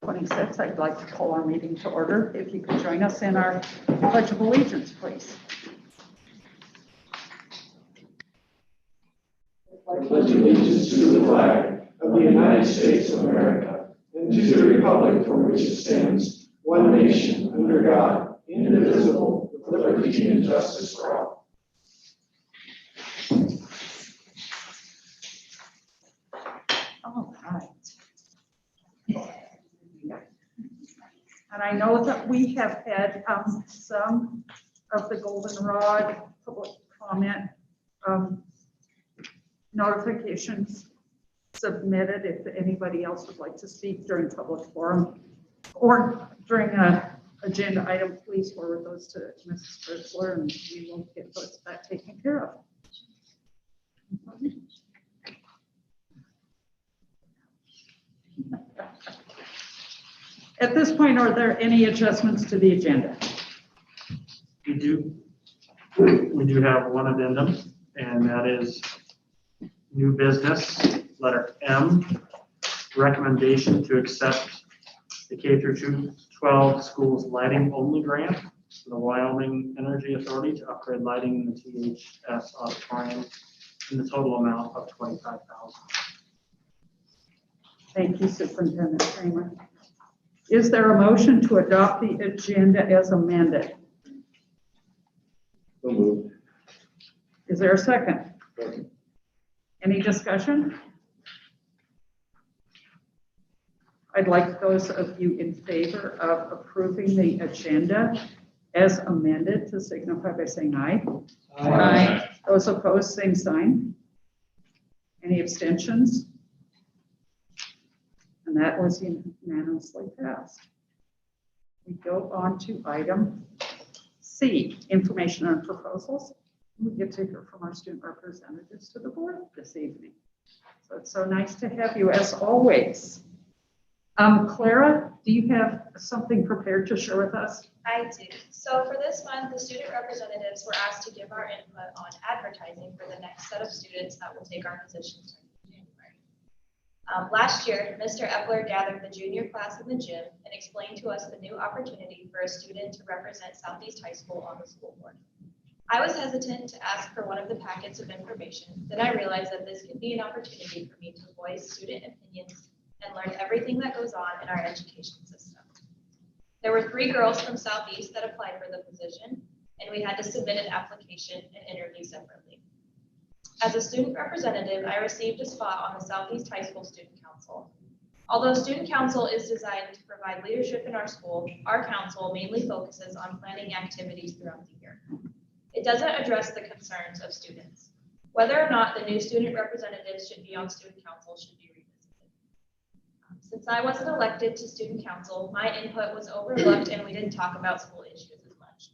26. I'd like to call our meeting to order. If you could join us in our Pledge of Allegiance, please. I pledge allegiance to the flag of the United States of America and to the republic for which it stands, one nation, under God, indivisible, with liberty and justice for all. All right. And I know that we have had some of the goldenrod public comment notifications submitted. If anybody else would like to speak during public forum or during an agenda item, please forward those to Mrs. Fritzler and we will get those back taken care of. At this point, are there any adjustments to the agenda? We do have one addendum, and that is new business, letter M, recommendation to accept the K through 12 schools lighting only grant for the Wyoming Energy Authority to upgrade lighting in the THS auditorium in the total amount of $25,000. Thank you, Superintendent Kramer. Is there a motion to adopt the agenda as amended? So moved. Is there a second? Any discussion? I'd like those of you in favor of approving the agenda as amended to signify by saying aye. Aye. Those opposed, same sign. Any abstentions? And that was unanimously passed. We go on to item C, information on proposals. We get to hear from our student representatives to the board this evening. So it's so nice to have you as always. Clara, do you have something prepared to share with us? I do. So for this month, the student representatives were asked to give our input on advertising for the next set of students that will take our positions in January. Last year, Mr. Epler gathered the junior class in the gym and explained to us the new opportunity for a student to represent Southeast High School on the school board. I was hesitant to ask for one of the packets of information. Then I realized that this could be an opportunity for me to voice student opinions and learn everything that goes on in our education system. There were 3 girls from Southeast that applied for the position, and we had to submit an application and interview separately. As a student representative, I received a spot on the Southeast High School Student Council. Although Student Council is designed to provide leadership in our school, our council mainly focuses on planning activities throughout the year. It doesn't address the concerns of students. Whether or not the new student representatives should be on Student Council should be revisited. Since I wasn't elected to Student Council, my input was overlooked and we didn't talk about school issues as much.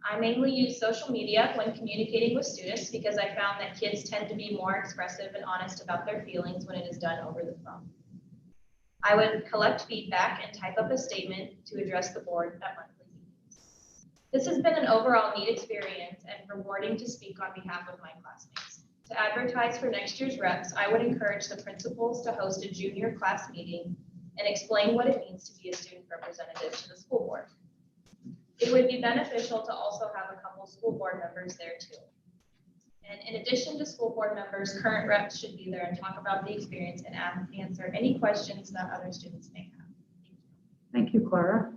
I mainly use social media when communicating with students because I found that kids tend to be more expressive and honest about their feelings when it is done over the phone. I would collect feedback and type up a statement to address the board at monthly meetings. This has been an overall neat experience and rewarding to speak on behalf of my classmates. To advertise for next year's reps, I would encourage the principals to host a junior class meeting and explain what it means to be a student representative to the school board. It would be beneficial to also have a couple school board members there too. And in addition to school board members, current reps should be there and talk about the experience and answer any questions that other students may have. Thank you, Clara.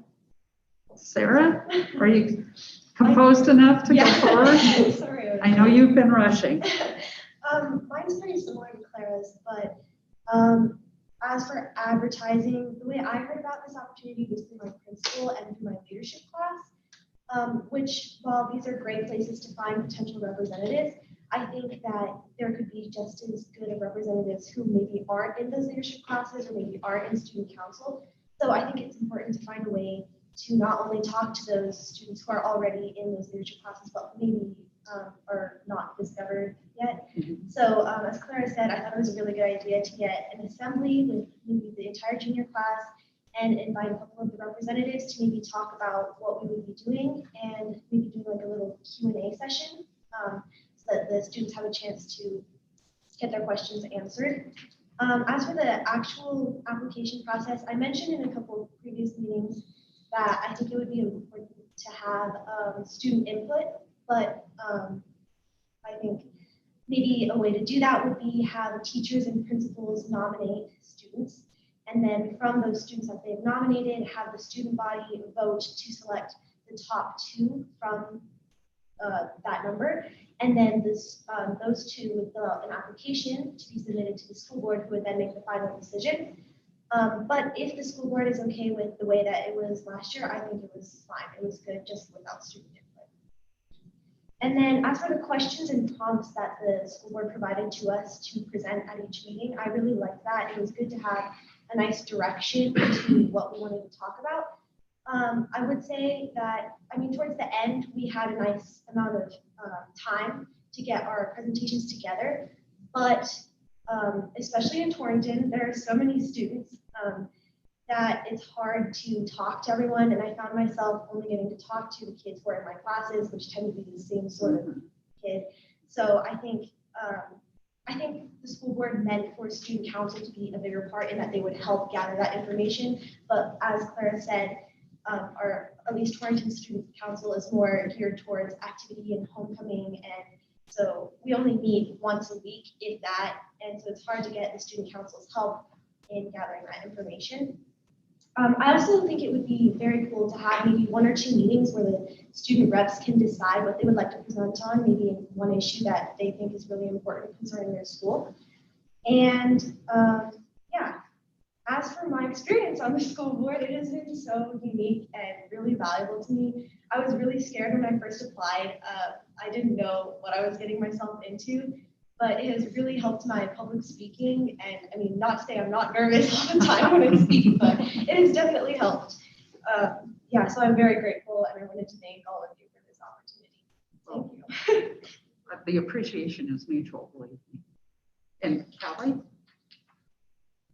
Sarah, are you composed enough to go forward? Sorry. I know you've been rushing. Mine's pretty similar to Clara's, but as for advertising, the way I heard about this opportunity was through my principal and through my leadership class, which, while these are great places to find potential representatives, I think that there could be just as good of representatives who maybe aren't in those leadership classes or maybe aren't in student council. So I think it's important to find a way to not only talk to those students who are already in those leadership classes, but maybe are not discovered yet. Mhm. So as Clara said, I thought it was a really good idea to get an assembly with maybe the entire junior class and invite a couple of the representatives to maybe talk about what we would be doing and maybe do like a little Q&A session so that the students have a chance to get their questions answered. As for the actual application process, I mentioned in a couple of previous meetings that I think it would be important to have student input, but I think maybe a way to do that would be have teachers and principals nominate students, and then from those students that they've nominated, have the student body vote to select the top 2 from that number, and then those 2 would fill out an application to be submitted to the school board, who would then make the final decision. But if the school board is okay with the way that it was last year, I think it was fine. It was good just without student input. And then as for the questions and prompts that the school board provided to us to present at each meeting, I really liked that. It was good to have a nice direction to what we wanted to talk about. I would say that, I mean, towards the end, we had a nice amount of time to get our presentations together, but especially in Torrington, there are so many students that it's hard to talk to everyone, and I found myself only getting to talk to the kids who are in my classes, which tend to be the same sort of kid. So I think the school board meant for student council to be a bigger part in that they would help gather that information. But as Clara said, or at least Torrington Student Council is more geared towards activity and homecoming, and so we only meet once a week, if that, and so it's hard to get the student council's help in gathering that information. I also think it would be very cool to have maybe 1 or 2 meetings where the student reps can decide what they would like to present on, maybe in one issue that they think is really important concerning their school. And yeah, as for my experience on the school board, it has been so unique and really valuable to me. I was really scared when I first applied. I didn't know what I was getting myself into, but it has really helped my public speaking. And I mean, not to say I'm not nervous all the time when I speak, but it has definitely helped. Yeah, so I'm very grateful, and I wanted to thank all of you for this opportunity. Thank you. The appreciation is mutual, believe me. And Callie?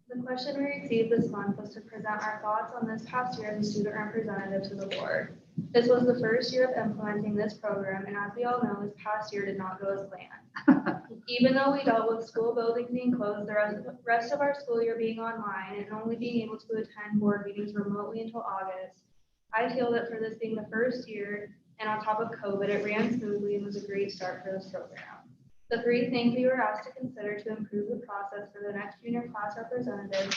The question we received this month was to present our thoughts on this past year as a student representative to the board. This was the first year of implementing this program, and as we all know, this past year did not go as planned. Even though we dealt with school buildings being closed, the rest of our school year being online, and only being able to attend board meetings remotely until August, I feel that for this being the first year, and on top of COVID, it ran smoothly and was a great start for this program. The 3 things we were asked to consider to improve the process for the next junior class representatives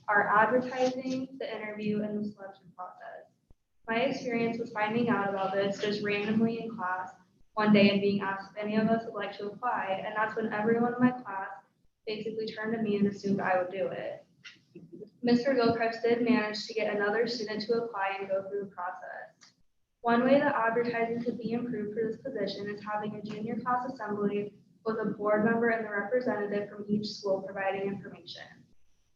are advertising, the interview, and the selection process. My experience was finding out about this just randomly in class one day and being asked if any of us would like to apply, and that's when everyone in my class basically turned to me and assumed I would do it. Mr. Gilchrist did manage to get another student to apply and go through the process. One way that advertising could be improved for this position is having a junior class assembly with a board member and the representative from each school providing information.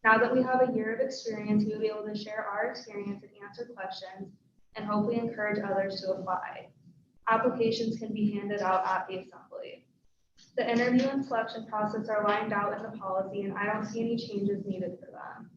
Now that we have a year of experience, we will be able to share our experience and answer questions and hopefully encourage others to apply. Applications can be handed out at the assembly. The interview and selection process are lined out in the policy, and I don't see any changes needed for them.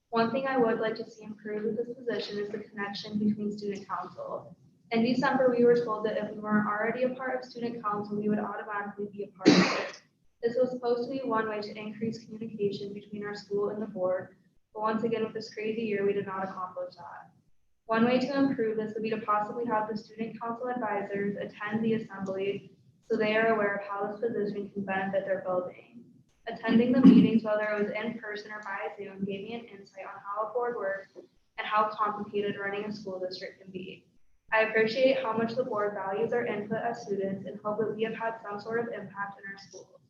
One thing I would like to see improved with this position is the connection between student council. In December, we were told that if we weren't already a part of student council, we would automatically be a part of it. This was supposed to be one way to increase communication between our school and the board, but once again, with this crazy year, we did not accomplish that. One way to improve this would be to possibly have the student council advisors attend the assembly so they are aware of how this position can benefit their building. Attending the meetings, whether it was in person or by Zoom, gave me an insight on how a board works and how complicated running a school district can be. I appreciate how much the board values our input as students and hope that we have had some sort of impact in our schools.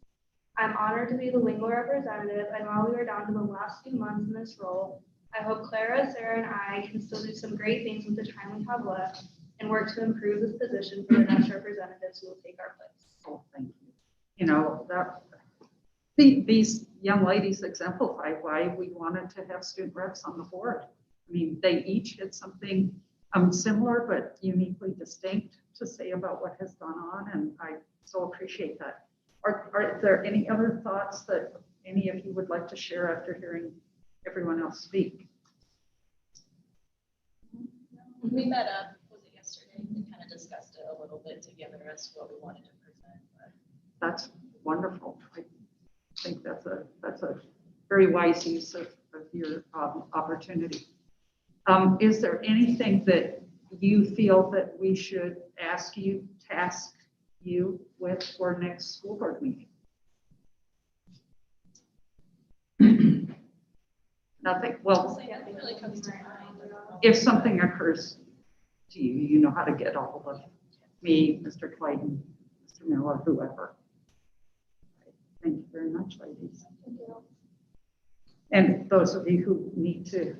I'm honored to be the Lingle representative, and while we are down to the last few months in this role, I hope Clara, Sarah, and I can still do some great things with the time we have left and work to improve this position for the next representatives who will take our place. Oh, thank you. You know, these young ladies exemplify why we wanted to have student reps on the board. I mean, they each had something similar but uniquely distinct to say about what has gone on, and I so appreciate that. Are there any other thoughts that any of you would like to share after hearing everyone else speak? We met up, was it yesterday? We kind of discussed it a little bit together as to what we wanted to present. But That's wonderful. I think that's a very wise use of your opportunity. Is there anything that you feel that we should task you with for next school board meeting? Nothing? Well, Nothing really comes to mind. if something occurs to you, you know how to get a hold of me, Mr. Clayton, Mr. Miller, whoever. Thank you very much, ladies. And those of you who need to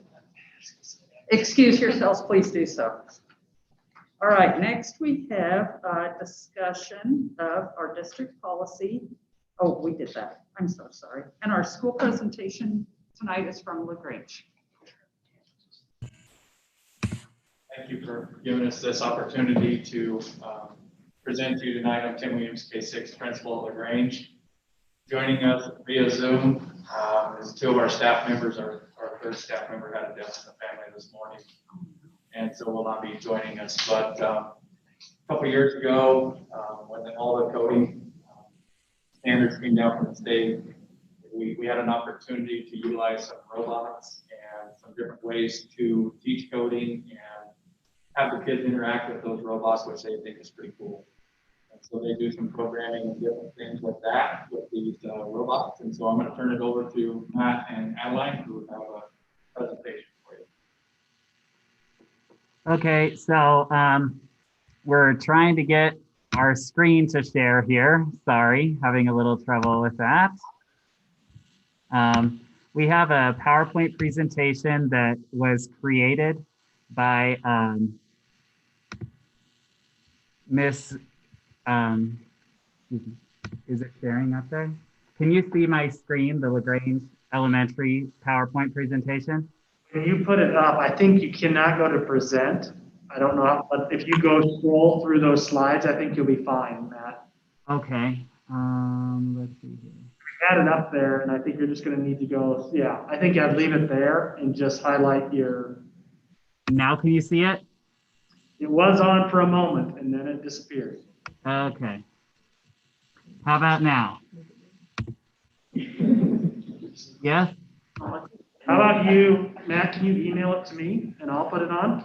excuse yourselves, please do so. All right, next we have a discussion of our district policy. Oh, we did that. I'm so sorry. And our school presentation tonight is from LaGrange. Thank you for giving us this opportunity to present to you tonight. I'm Tim Williams, K-6 Principal at LaGrange. Joining us via Zoom is two of our staff members. Our third staff member had a death in the family this morning, and so will not be joining us. But a couple of years ago, when all the coding standards came down from the state, we had an opportunity to utilize some robots and some different ways to teach coding and have the kids interact with those robots, which they think is pretty cool. And so they do some programming and different things with that, with these robots. And so I'm going to turn it over to Matt and Adeline, who have a presentation for you. Okay, so we're trying to get our screen to share here. Sorry, having a little trouble with that. We have a PowerPoint presentation that was created by Miss, is it sharing up there? Can you see my screen, the LaGrange Elementary PowerPoint presentation? When you put it up, I think you cannot go to present. I don't know, but if you go scroll through those slides, I think you'll be fine, Matt. Okay, let's see here. We had it up there, and I think you're just going to need to go, yeah, I think I'd leave it there and just highlight your. Now can you see it? It was on for a moment, and then it disappeared. Okay. How about now? Yes? How about you, Matt, can you email it to me, and I'll put it on?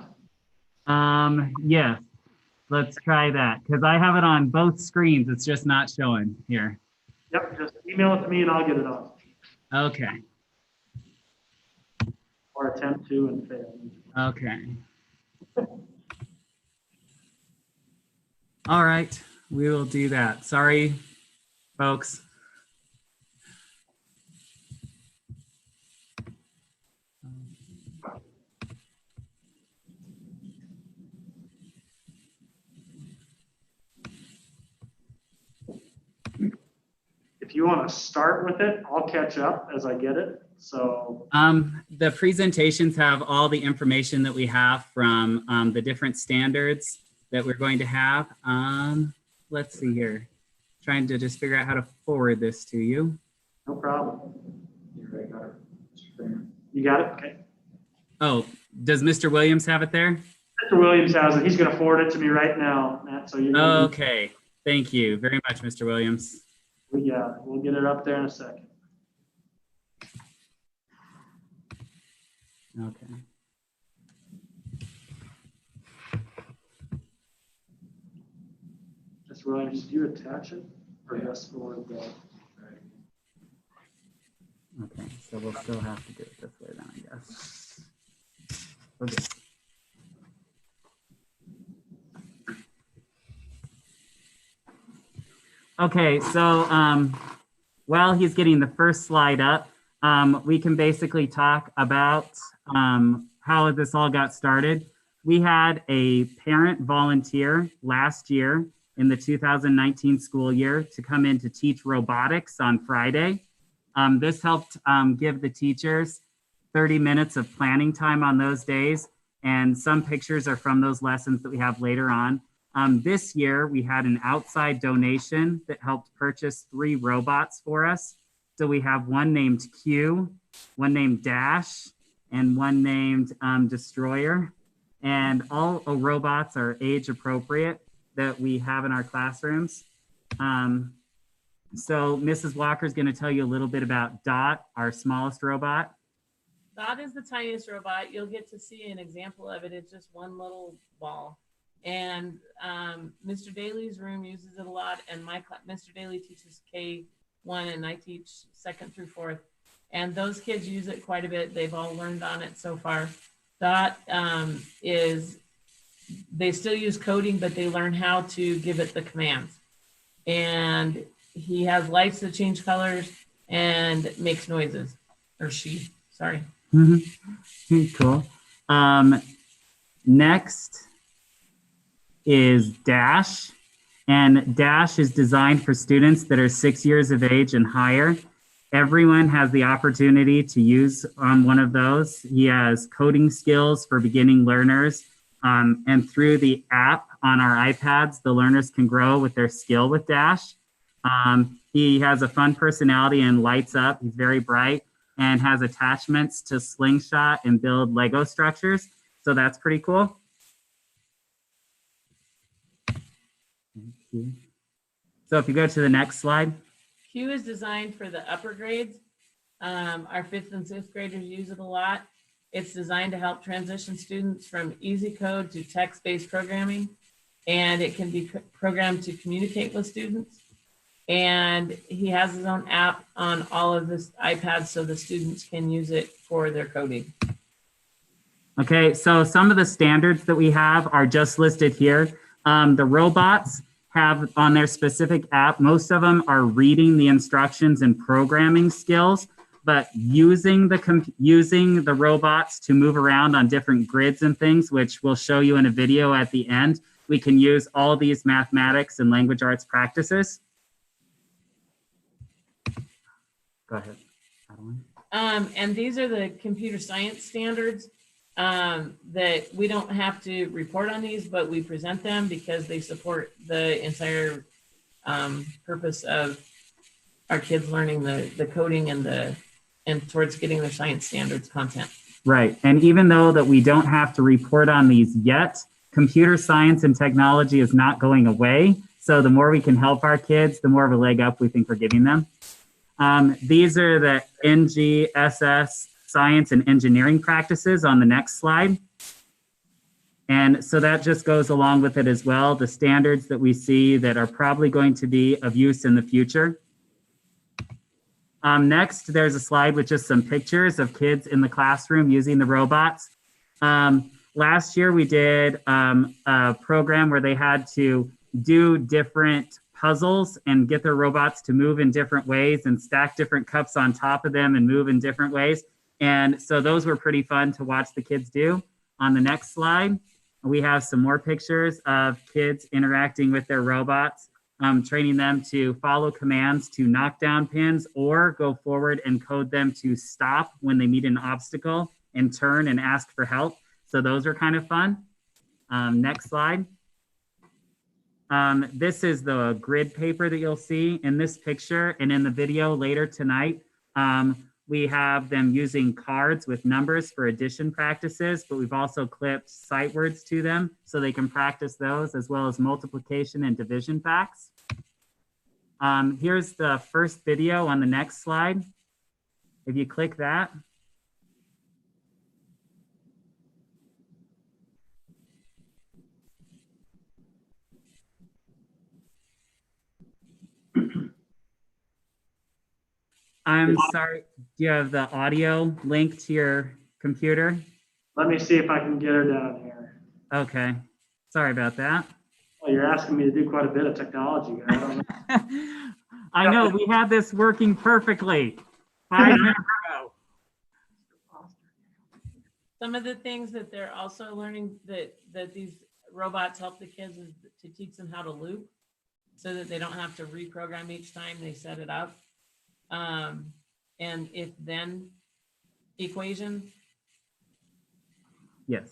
Yes. Let's try that, because I have it on both screens. It's just not showing here. Yep, just email it to me, and I'll get it on. Okay. Or attempt to and fail. Okay. All right, we will do that. Sorry, folks. If you want to start with it, I'll catch up as I get it. So the presentations have all the information that we have from the different standards that we're going to have. Let's see here. Trying to just figure out how to forward this to you. no problem. You got it? Okay. Oh, does Mr. Williams have it there? Mr. Williams has it. He's going to forward it to me right now, Matt. So you. Okay. Thank you very much, Mr. Williams. Yeah, we'll get it up there in a second. Okay. Mr. Williams, do you attach it or just forward the? Okay, so we'll still have to do it this way then, I guess. Okay. Okay, so while he's getting the first slide up, we can basically talk about how this all got started. We had a parent volunteer last year in the 2019 school year to come in to teach robotics on Friday. This helped give the teachers 30 minutes of planning time on those days, and some pictures are from those lessons that we have later on. This year, we had an outside donation that helped purchase 3 robots for us. So we have one named Q, one named Dash, and one named Destroyer. And all robots are age appropriate that we have in our classrooms. So Mrs. Walker is going to tell you a little bit about Dot, our smallest robot. Dot is the tiniest robot. You'll get to see an example of it. It's just one little ball. And Mr. Daly's room uses it a lot. And Mr. Daly teaches K1 and I teach 2nd through 4th. And those kids use it quite a bit. They've all learned on it so far. Dot they still use coding, but they learn how to give it the commands. And he has lights that change colors and makes noises. Or she, sorry. Cool. Next is Dash. And Dash is designed for students that are 6 years of age and higher. Everyone has the opportunity to use one of those. He has coding skills for beginning learners. And through the app on our iPads, the learners can grow with their skill with Dash. He has a fun personality and lights up. He's very bright and has attachments to Slingshot and build Lego structures. So that's pretty cool. So if you go to the next slide. Q is designed for the upper grades. Our 5th and 6th graders use it a lot. It's designed to help transition students from easy code to text-based programming. And it can be programmed to communicate with students. And he has his own app on all of this iPads so the students can use it for their coding. Okay, so some of the standards that we have are just listed here. The robots have on their specific app, most of them are reading the instructions and programming skills, but using the robots to move around on different grids and things, which we'll show you in a video at the end, we can use all these mathematics and language arts practices. Go ahead, Adeline. And these are the computer science standards that we don't have to report on these, but we present them because they support the entire purpose of our kids learning the coding and towards getting their science standards content. Right, and even though that we don't have to report on these yet, computer science and technology is not going away. So the more we can help our kids, the more of a leg up we think we're giving them. These are the NGSS science and engineering practices on the next slide. And so that just goes along with it as well, the standards that we see that are probably going to be of use in the future. Next, there's a slide with just some pictures of kids in the classroom using the robots. Last year, we did a program where they had to do different puzzles and get their robots to move in different ways and stack different cups on top of them and move in different ways. And so those were pretty fun to watch the kids do. On the next slide, we have some more pictures of kids interacting with their robots, training them to follow commands to knock down pins or go forward and code them to stop when they meet an obstacle and turn and ask for help. So those are kind of fun. Next slide. This is the grid paper that you'll see in this picture and in the video later tonight. We have them using cards with numbers for addition practices, but we've also clipped sight words to them so they can practice those as well as multiplication and division facts. Here's the first video on the next slide. If you click that. I'm sorry, do you have the audio link to your computer? Let me see if I can get her down here. Okay, sorry about that. Well, you're asking me to do quite a bit of technology. I don't know. I know, we had this working perfectly 5 minutes ago. Some of the things that they're also learning that these robots help the kids is to teach them how to loop so that they don't have to reprogram each time they set it up. And if then equation. Yes.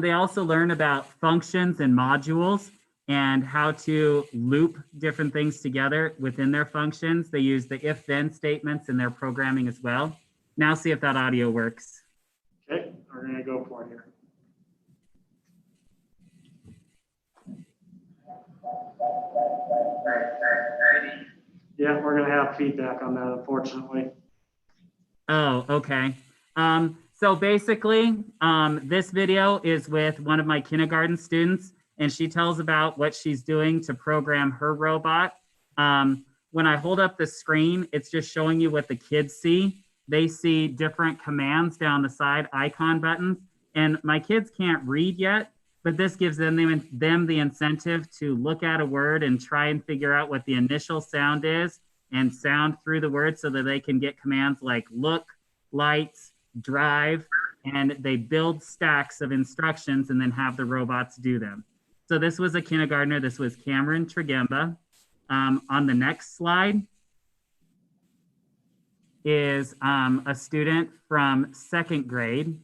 They also learn about functions and modules and how to loop different things together within their functions. They use the if-then statements in their programming as well. Now see if that audio works. Okay, we're gonna go for it here. Yeah, we're gonna have feedback on that, unfortunately. Oh, okay. So basically, this video is with one of my kindergarten students, and she tells about what she's doing to program her robot. When I hold up the screen, it's just showing you what the kids see. They see different commands down the side, icon buttons, and my kids can't read yet, but this gives them the incentive to look at a word and try and figure out what the initial sound is and sound through the word so that they can get commands like look, lights, drive, and they build stacks of instructions and then have the robots do them. So this was a kindergartner. This was Cameron Tregemba. On the next slide is a student from second grade.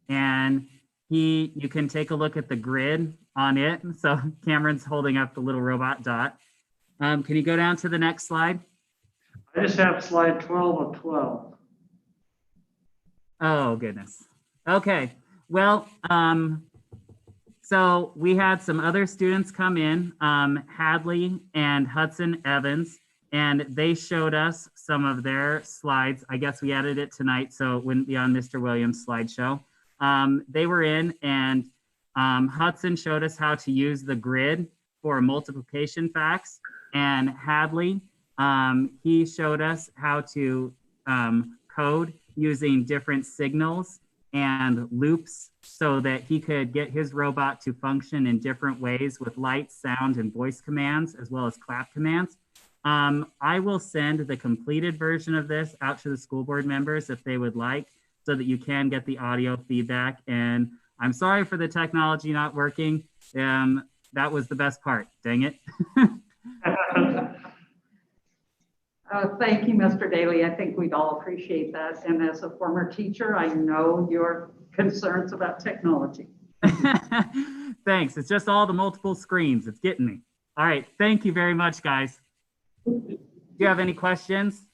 And you can take a look at the grid on it. So Cameron's holding up the little robot dot. Can you go down to the next slide? I just have slide 12 of 12. Oh, goodness. Okay. Well, so we had some other students come in, Hadley and Hudson Evans, and they showed us some of their slides. I guess we added it tonight, so it wouldn't be on Mr. Williams' slideshow. They were in, and Hudson showed us how to use the grid for multiplication facts, and Hadley, he showed us how to code using different signals and loops so that he could get his robot to function in different ways with light, sound, and voice commands, as well as clap commands. I will send the completed version of this out to the school board members if they would like, so that you can get the audio feedback. And I'm sorry for the technology not working. That was the best part, dang it. Thank you, Mr. Daly. I think we'd all appreciate that. And as a former teacher, I know your concerns about technology. Thanks. It's just all the multiple screens. It's getting me. All right. Thank you very much, guys. Do you have any questions?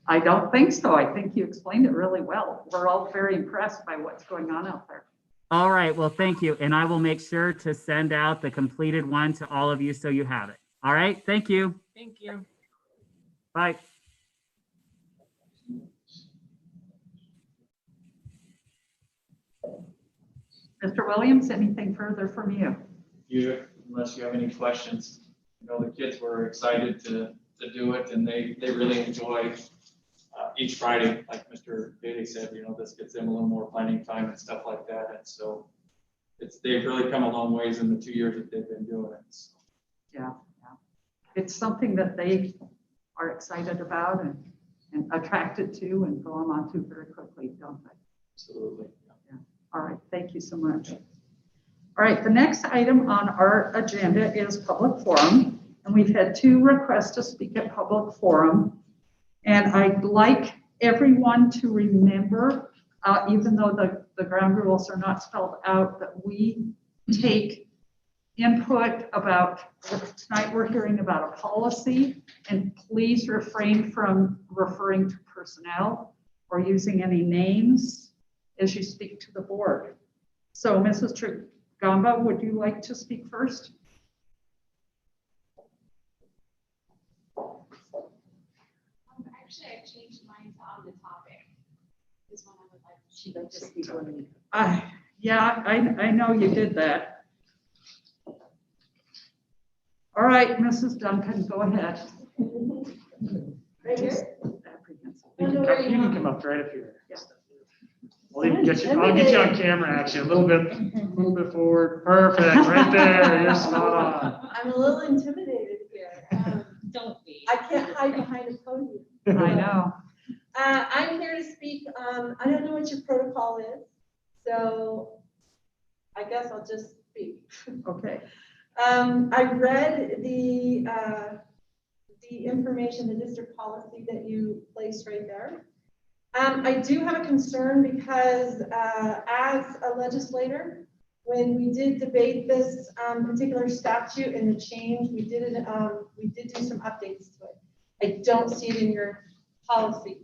I don't think so. I think you explained it really well. We're all very impressed by what's going on out there. All right. Well, thank you. And I will make sure to send out the completed one to all of you so you have it. All right. Thank you. Thank you. Bye. Mr. Williams, anything further from you? Unless you have any questions. You know, the kids were excited to do it, and they really enjoy each Friday, like Mr. Daly said, you know, this gets them a little more planning time and stuff like that. And so they've really come a long ways in the 2 years that they've been doing it. So. Yeah. It's something that they are excited about and attracted to and go on to very quickly, don't they? Absolutely. Yeah. All right. Thank you so much. All right. The next item on our agenda is public forum. And we've had 2 requests to speak at public forum. And I'd like everyone to remember, even though the ground rules are not spelled out, that we take input about, tonight we're hearing about a policy, and please refrain from referring to personnel or using any names as you speak to the board. So Mrs. Tregemba, would you like to speak first? Actually, I changed mine to on the topic. This one I would like to speak. Yeah, I know you did that. All right, Mrs. Duncan, go ahead. Right here? You can come up right up here. Yeah. I'll get you on camera, actually, a little bit forward. Perfect, right there. You're spot on. I'm a little intimidated here. Don't be. I can't hide behind a podium. I know. I'm here to speak. I don't know what your protocol is, so I guess I'll just speak. Okay. I read the information, the district policy that you placed right there. I do have a concern because as a legislator, when we did debate this particular statute and the change, we did do some updates to it. I don't see it in your policy.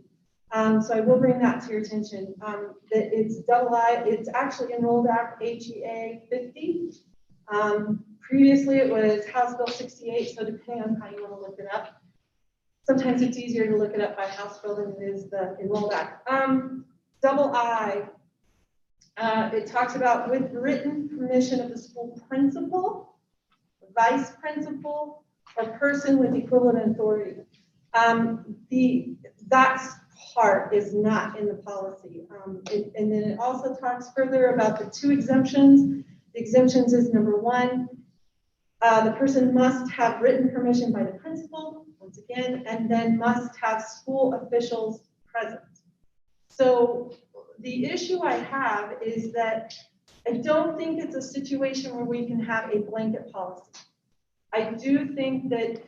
So I will bring that to your attention. That it's it's actually Enrolled Act HEA 50. Previously, it was House Bill 68, so depending on how you want to look it up. Sometimes it's easier to look it up by House Bill than it is the enrollback. Double I, it talks about with written permission of the school principal, vice principal, or person with equivalent authority. That part is not in the policy. And then it also talks further about the 2 exemptions. The exemptions is number 1, the person must have written permission by the principal, once again, and then must have school officials present. So the issue I have is that I don't think it's a situation where we can have a blanket policy. I do think that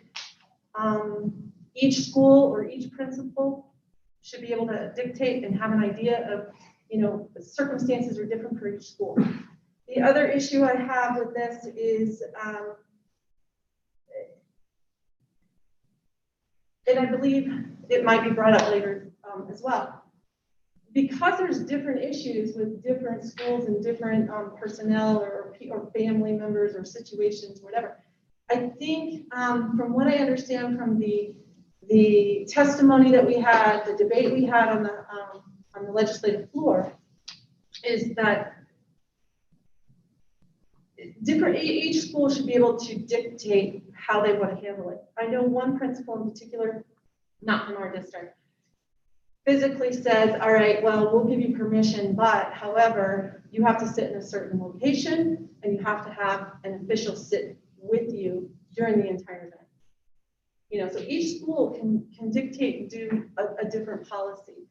each school or each principal should be able to dictate and have an idea of, the circumstances are different for each school. The other issue I have with this is, and I believe it might be brought up later as well, because there's different issues with different schools and different personnel or family members or situations, whatever. I think from what I understand from the testimony that we had, the debate we had on the legislative floor, is that each school should be able to dictate how they want to handle it. I know one principal in particular, not from our district, physically says, all right, well, we'll give you permission, but however, you have to sit in a certain location and you have to have an official sit with you during the entire event. So each school can dictate and do a different policy.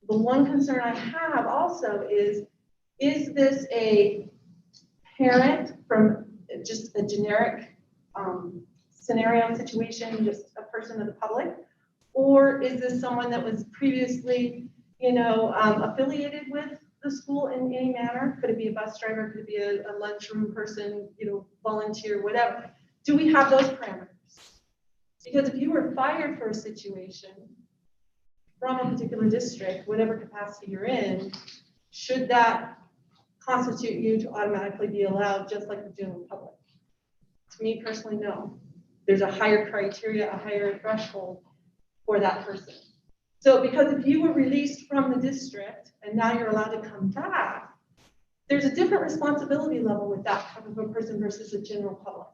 The one concern I have also is this a parent from just a generic scenario situation, just a person of the public? Or is this someone that was previously, affiliated with the school in any manner? Could it be a bus driver? Could it be a lunchroom person, volunteer, whatever? Do we have those parameters? Because if you were fired for a situation from a particular district, whatever capacity you're in, should that constitute you to automatically be allowed just like the general public? To me personally, no. There's a higher criteria, a higher threshold for that person. So because if you were released from the district and now you're allowed to come back, there's a different responsibility level with that type of a person versus the general public.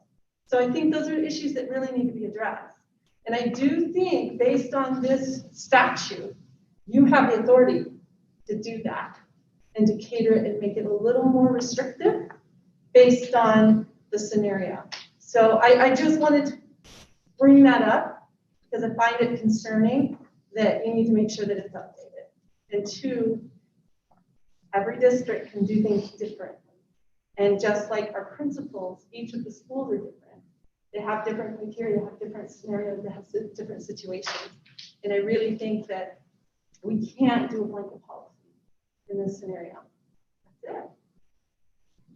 So I think those are issues that really need to be addressed. And I do think based on this statute, you have the authority to do that and to cater it and make it a little more restrictive based on the scenario. So I just wanted to bring that up because I find it concerning that you need to make sure that it's updated. And 2, every district can do things differently. And just like our principals, each of the schools are different. They have different criteria, they have different scenarios, they have different situations. And I really think that we can't do a blanket policy in this scenario. That's it.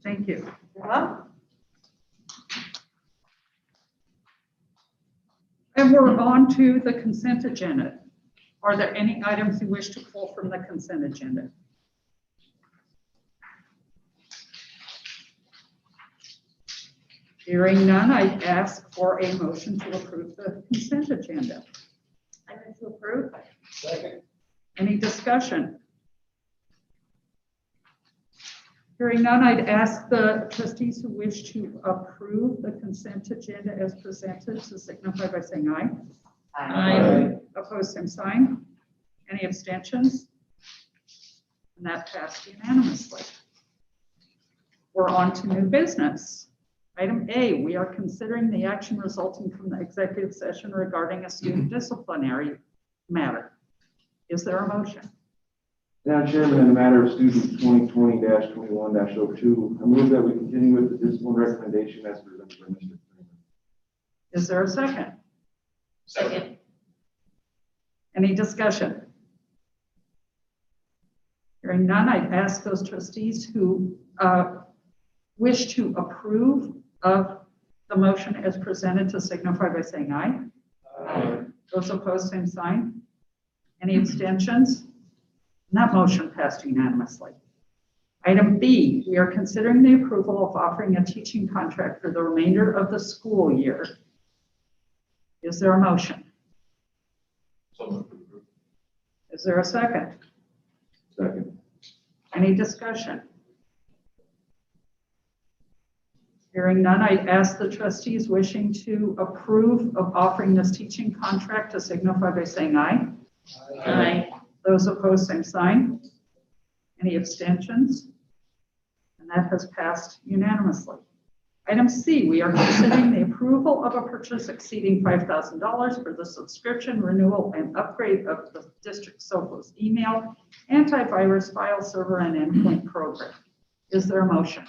Thank you. You're welcome. And we're on to the consent agenda. Are there any items you wish to pull from the consent agenda? Hearing none, I ask for a motion to approve the consent agenda. I move to approve. Second. Any discussion? Hearing none, I'd ask the trustees who wish to approve the consent agenda as presented to signify by saying aye. Aye. Opposed, same sign. Any abstentions? And that passed unanimously. We're on to new business. Item A, we are considering the action resulting from the executive session regarding a student disciplinary matter. Is there a motion? Madam Chairman, in the matter of student 2020-21-02, I move that we continue with the discipline recommendation as presented by Mr. Freeman. Is there a second? Second. Any discussion? Hearing none, I'd ask those trustees who wish to approve of the motion as presented to signify by saying aye. Aye. Those opposed, same sign. Any abstentions? And that motion passed unanimously. Item B, we are considering the approval of offering a teaching contract for the remainder of the school year. Is there a motion? So moved. Is there a second? Second. Any discussion? Hearing none, I ask the trustees wishing to approve of offering this teaching contract to signify by saying aye. Aye. Those opposed, same sign. Any abstentions? And that has passed unanimously. Item C, we are considering the approval of a purchase exceeding $5,000 for the subscription renewal and upgrade of the district Sophos email, antivirus file server, and endpoint program. Is there a motion?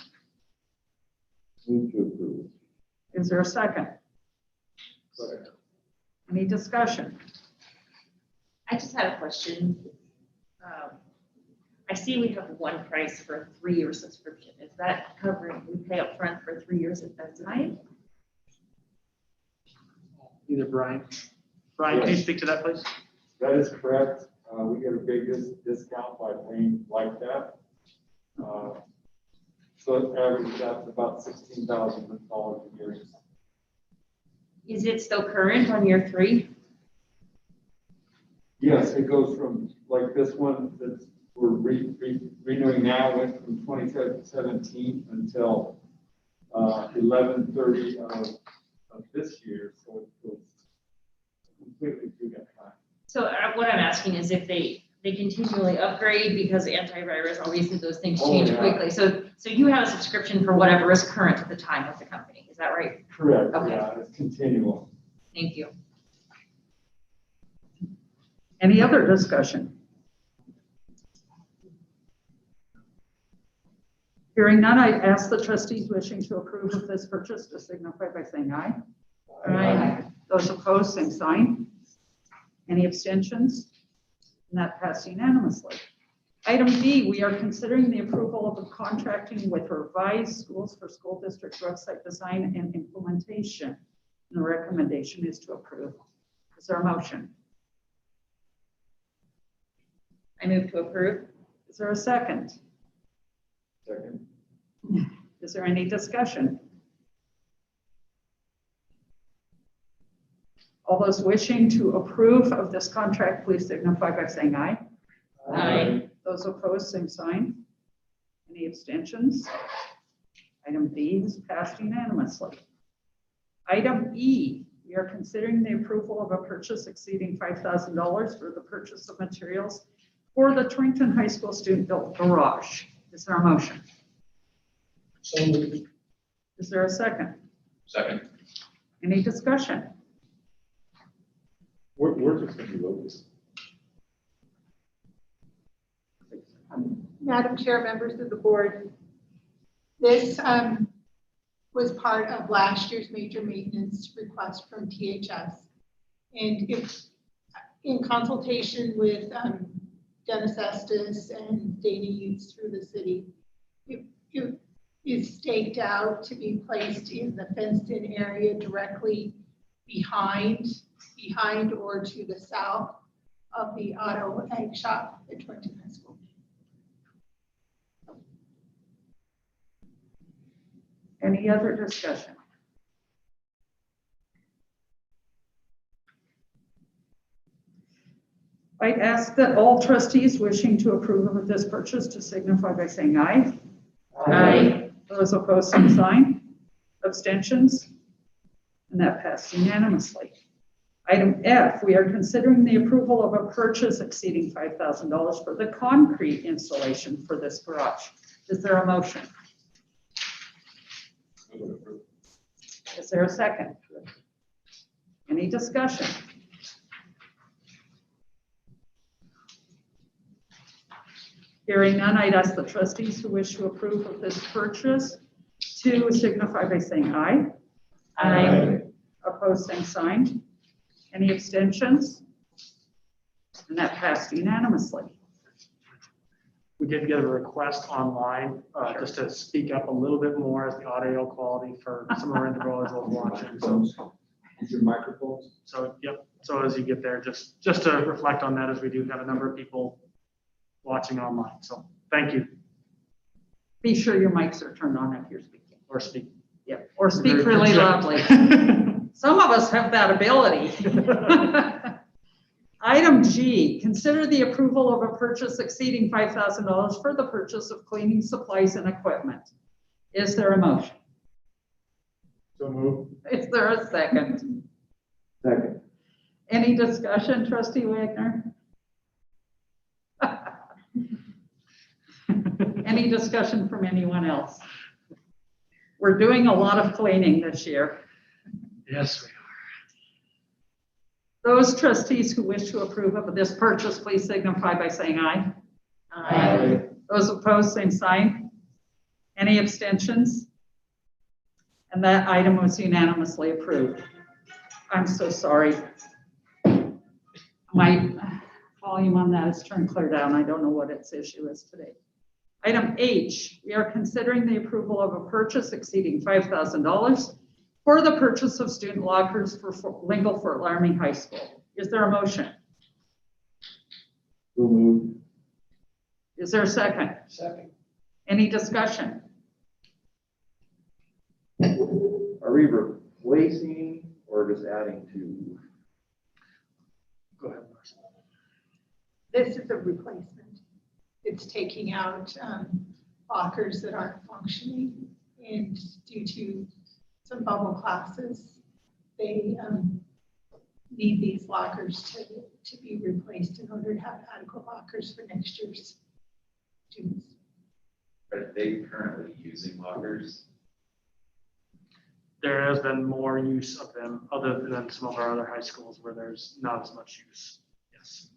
Move to approve. Is there a second? Second. Any discussion? I just had a question. I see we have one price for a 3-year subscription. Is that covering, we pay up front for 3 years at that time? Either Brian. Brian, can you speak to that, please? That is correct. We get a big discount by paying like that. So it averages out to about $16,000 a year. Is it still current on year 3? Yes, it goes from, like this one that we're renewing now, went from 2017 until 11/30 of this year. So it goes completely through that time. So what I'm asking is if they continually upgrade because antivirus, obviously those things Oh, change yeah. quickly. So you have a subscription for whatever is current at the time with the company. Is that right? Correct. Okay. Yeah, it's continual. Thank you. Any other discussion? Hearing none, I ask the trustees wishing to approve of this purchase to signify by saying aye. Aye. Those opposed, same sign. Any abstentions? And that passed unanimously. Item D, we are considering the approval of a contracting with Revised Schools for School District website design and implementation. And the recommendation is to approve. Is there a motion? I move to approve. Is there a second? Second. Is there any discussion? All those wishing to approve of this contract, please signify by saying aye. Aye. Those opposed, same sign. Any abstentions? Item D is passed unanimously. Item E, we are considering the approval of a purchase exceeding $5,000 for the purchase of materials for the Torrington High School student-built garage. Is there a motion? So moved. Is there a second? Second. Any discussion? Where's this going to be located? Madam Chair, members of the board, this was part of last year's major maintenance request from THS. And if, in consultation with Dennis Estes and data use through the city, it is staked out to be placed in the fenced-in area directly behind or to the south of the auto ag shop at Torrington High School. Any other discussion? I ask that all trustees wishing to approve of this purchase to signify by saying aye. Aye. Those opposed, same sign. Abstentions? And that passed unanimously. Item F, we are considering the approval of a purchase exceeding $5,000 for the concrete installation for this garage. Is there a motion? Is there a second? Any discussion? Hearing none, I'd ask the trustees who wish to approve of this purchase to signify by saying aye. Aye. Opposed, same sign. Any abstentions? And that passed unanimously. We did get a request online, just to speak up a little bit more as the audio quality for some of our individuals watching. So, Use your microphones. so, yep. So as you get there, just to reflect on that, as we do have a number of people watching online. So thank you. Be sure your mics are turned on if you're speaking. Or speak. Yeah, or speak Very really project. loudly. Some of us have that ability. Item G, consider the approval of a purchase exceeding $5,000 for the purchase of cleaning supplies and equipment. Is there a motion? So moved. Is there a second? Second. Any discussion, Trustee Wagner? Any discussion from anyone else? We're doing a lot of cleaning this year. Yes, we Those trustees who wish to approve of this purchase, please signify by saying aye. Aye. Those opposed, same sign. Any abstentions? And that item was unanimously approved. I'm so sorry. My volume on that is turned clear down. I don't know what its issue is today. Item H, we are considering the approval of a purchase exceeding $5,000 for the purchase of student lockers for Lingle Fort Laramie High School. Is there a motion? So moved. Is there a second? Second. Any discussion? Are we replacing or just adding to? go ahead, Marcy. This is a replacement. It's taking out lockers that aren't functioning, and due to some bubble classes, they need these lockers to be replaced in order to have adequate lockers for next year's students. Are they currently using lockers? There has been more use of them other than some of our other high schools where there's not as much use. Yes.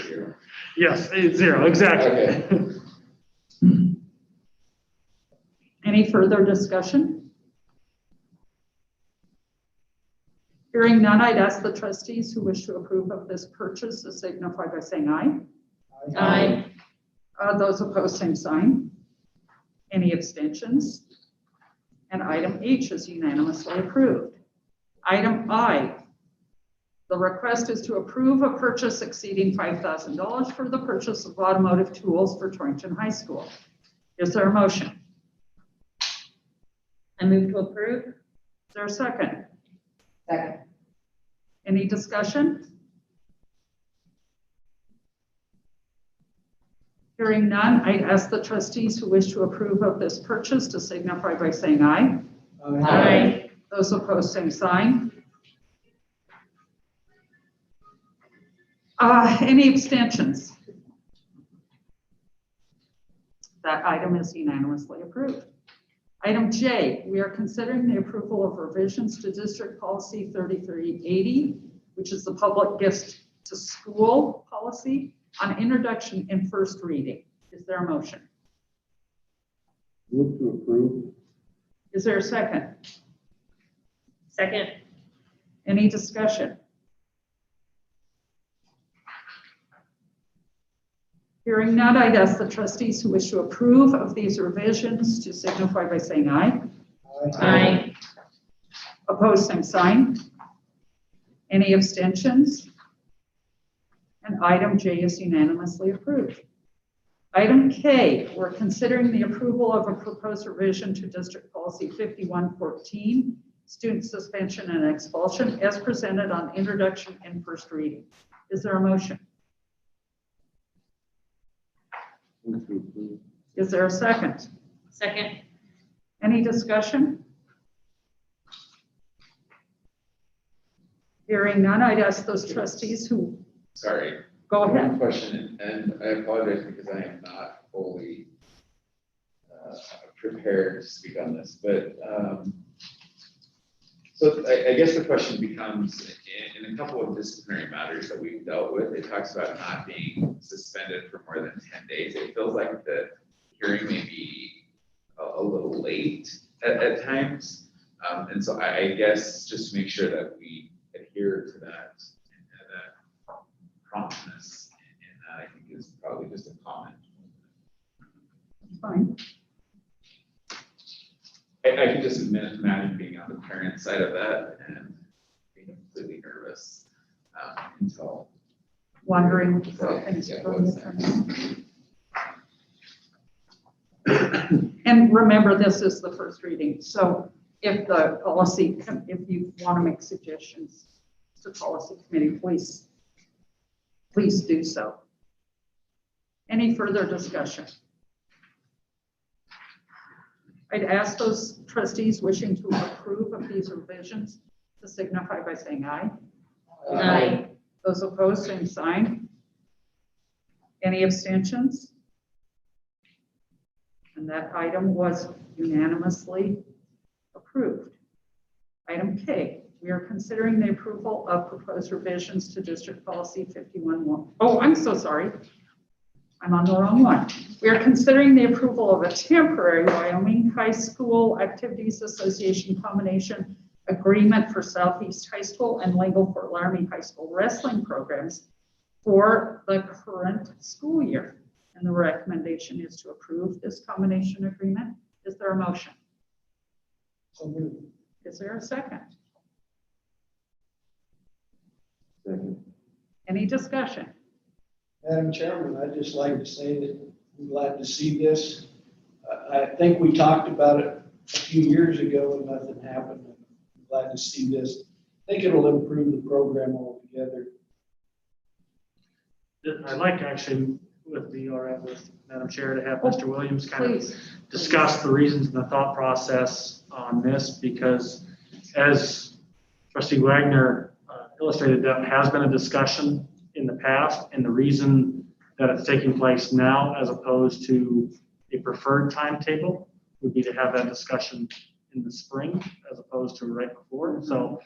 Zero. Yes, it's zero, exactly. Any further discussion? Hearing none, I'd ask the trustees who wish to approve of this purchase to signify by saying aye. Aye. Those opposed, same sign. Any abstentions? And item H is unanimously approved. Item I, the request is to approve a purchase exceeding $5,000 for the purchase of automotive tools for Torrington High School. Is there a motion? I move to approve. Is there a second? Second. Any discussion? Hearing none, I ask the trustees who wish to approve of this purchase to signify by saying aye. Aye. Those opposed, same sign. Any abstentions? That item is unanimously approved. Item J, we are considering the approval of revisions to District Policy 3380, which is the public gifts to school policy on introduction and first reading. Is there a motion? Move to approve. Is there a second? Second. Any discussion? Hearing none, I'd ask the trustees who wish to approve of these revisions to signify by saying aye. Aye. Opposed, same sign. Any abstentions? And item J is unanimously approved. Item K, we're considering the approval of a proposed revision to District Policy 5114, student suspension and expulsion, as presented on introduction and first reading. Is there a motion? Move to approve. Is there a second? Second. Any discussion? Hearing none, I'd ask those trustees who, Sorry. go One ahead. question, and I apologize because I am not fully prepared to speak on this, but so I guess the question becomes, in a couple of disciplinary matters that we've dealt with, it talks about not being suspended for more than 10 days. It feels like the hearing may be a little late at times. And so I guess just to make sure that we adhere to that promptness, and that I think is probably just a comment. Fine. I can just imagine being on the parent side of that and being completely nervous until Wondering So, how things yeah, are going what's to turn out. And remember, this is the first reading, so if the policy, if you want to make suggestions to policy committee, please do so. Any further discussion? I'd ask those trustees wishing to approve of these revisions to signify by saying aye. Aye. Those opposed, same sign. Any abstentions? And that item was unanimously approved. Item K, we are considering the approval of proposed revisions to District Policy 51-1. Oh, I'm so sorry. I'm on the wrong one. We are considering the approval of a temporary Wyoming High School Activities Association combination agreement for Southeast High School and Lingle Fort Laramie High School wrestling programs for the current school year. And the recommendation is to approve this combination agreement. Is there a motion? So moved. Is there a second? Second. Any discussion? Madam Chairman, I'd just like to say that I'm glad to see this. I think we talked about it a few years ago and nothing happened. I'm glad to see this. I think it'll improve the program altogether. I'd like actually, with the, all right, with Madam Chair, to have Mr. Williams kind of Please. discuss the reasons and the thought process on this, because as Trustee Wagner illustrated, that has been a discussion in the past, and the reason that it's taking place now as opposed to a preferred timetable would be to have that discussion in the spring as opposed to right before. So,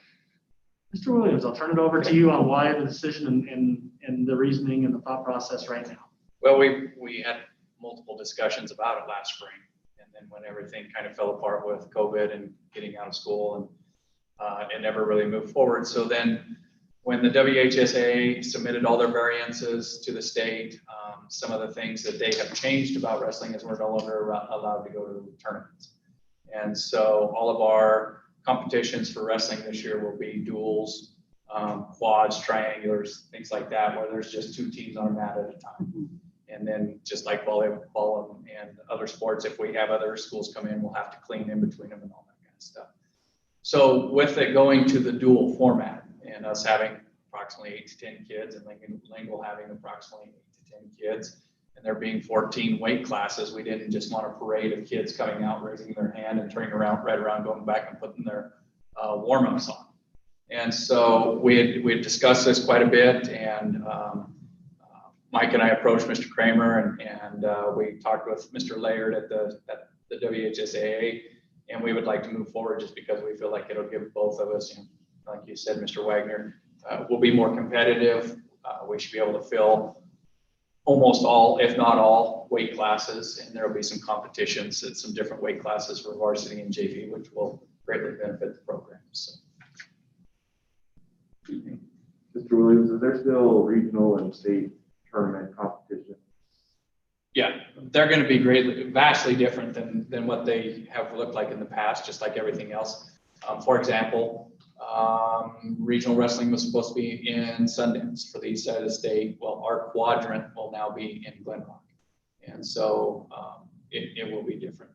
Mr. Williams, I'll turn it over to you on why the decision and the reasoning and the thought process right now. Well, we had multiple discussions about it last spring, and then when everything kind of fell apart with COVID and getting out of school, and it never really moved forward. So then when the WHSAA submitted all their variances to the state, some of the things that they have changed about wrestling is we're no longer allowed to go to tournaments. And so all of our competitions for wrestling this year will be duels, quads, triangulars, things like that, where there's just 2 teams on a mat at a time. And then just like volleyball and other sports, if we have other schools come in, we'll have to clean in between them and all that kind of stuff. So with it going to the dual format and us having approximately 8 to 10 kids and Lingle having approximately 8 to 10 kids, and there being 14 weight classes, we didn't just want a parade of kids coming out, raising their hand and turning around, right around, going back and putting their warm-ups on. And so we had discussed this quite a bit, and Mike and I approached Mr. Kramer, and we talked with Mr. Laird at the WHSAA, and we would like to move forward just because we feel like it'll give both of us, like you said, Mr. Wagner, we'll be more competitive. We should be able to fill almost all, if not all, weight classes, and there will be some competitions at some different weight classes for varsity and JV, which will greatly benefit the program. So. Mr. Williams, is there still regional and state tournament competition? Yeah, they're going to be vastly different than what they have looked like in the past, just like everything else. For example, regional wrestling was supposed to be in Sundance for the east side of the state. Well, our quadrant will now be in Glen Rock. And so it will be different.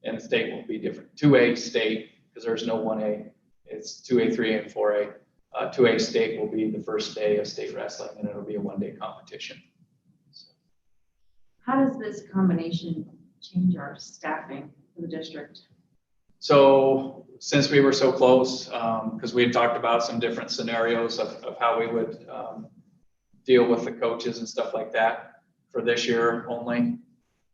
And the state will be different. 2A state, because there's no 1A. It's 2A, 3A, and 4A. 2A state will be the first day of state wrestling, and it'll be a one-day competition. How does this combination change our staffing for the district? So since we were so close, because we had talked about some different scenarios of how we would deal with the coaches and stuff like that for this year only,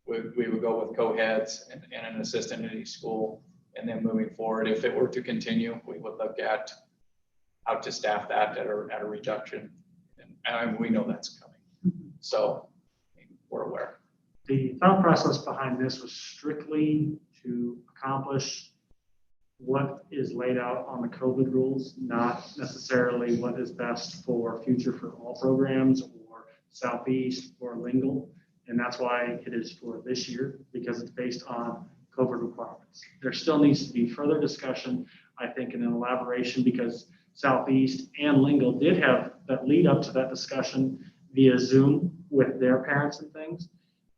we would go with co-heads and an assistant at each school. And then moving forward, if it were to continue, we would look at how to staff that at a reduction. And we know that's coming. So we're aware. The thought process behind this was strictly to accomplish what is laid out on the COVID rules, not necessarily what is best for future for all programs or Southeast or Lingle. And that's why it is for this year, because it's based on COVID requirements. There still needs to be further discussion, I think, and an elaboration, because Southeast and Lingle did have that lead up to that discussion via Zoom with their parents and things.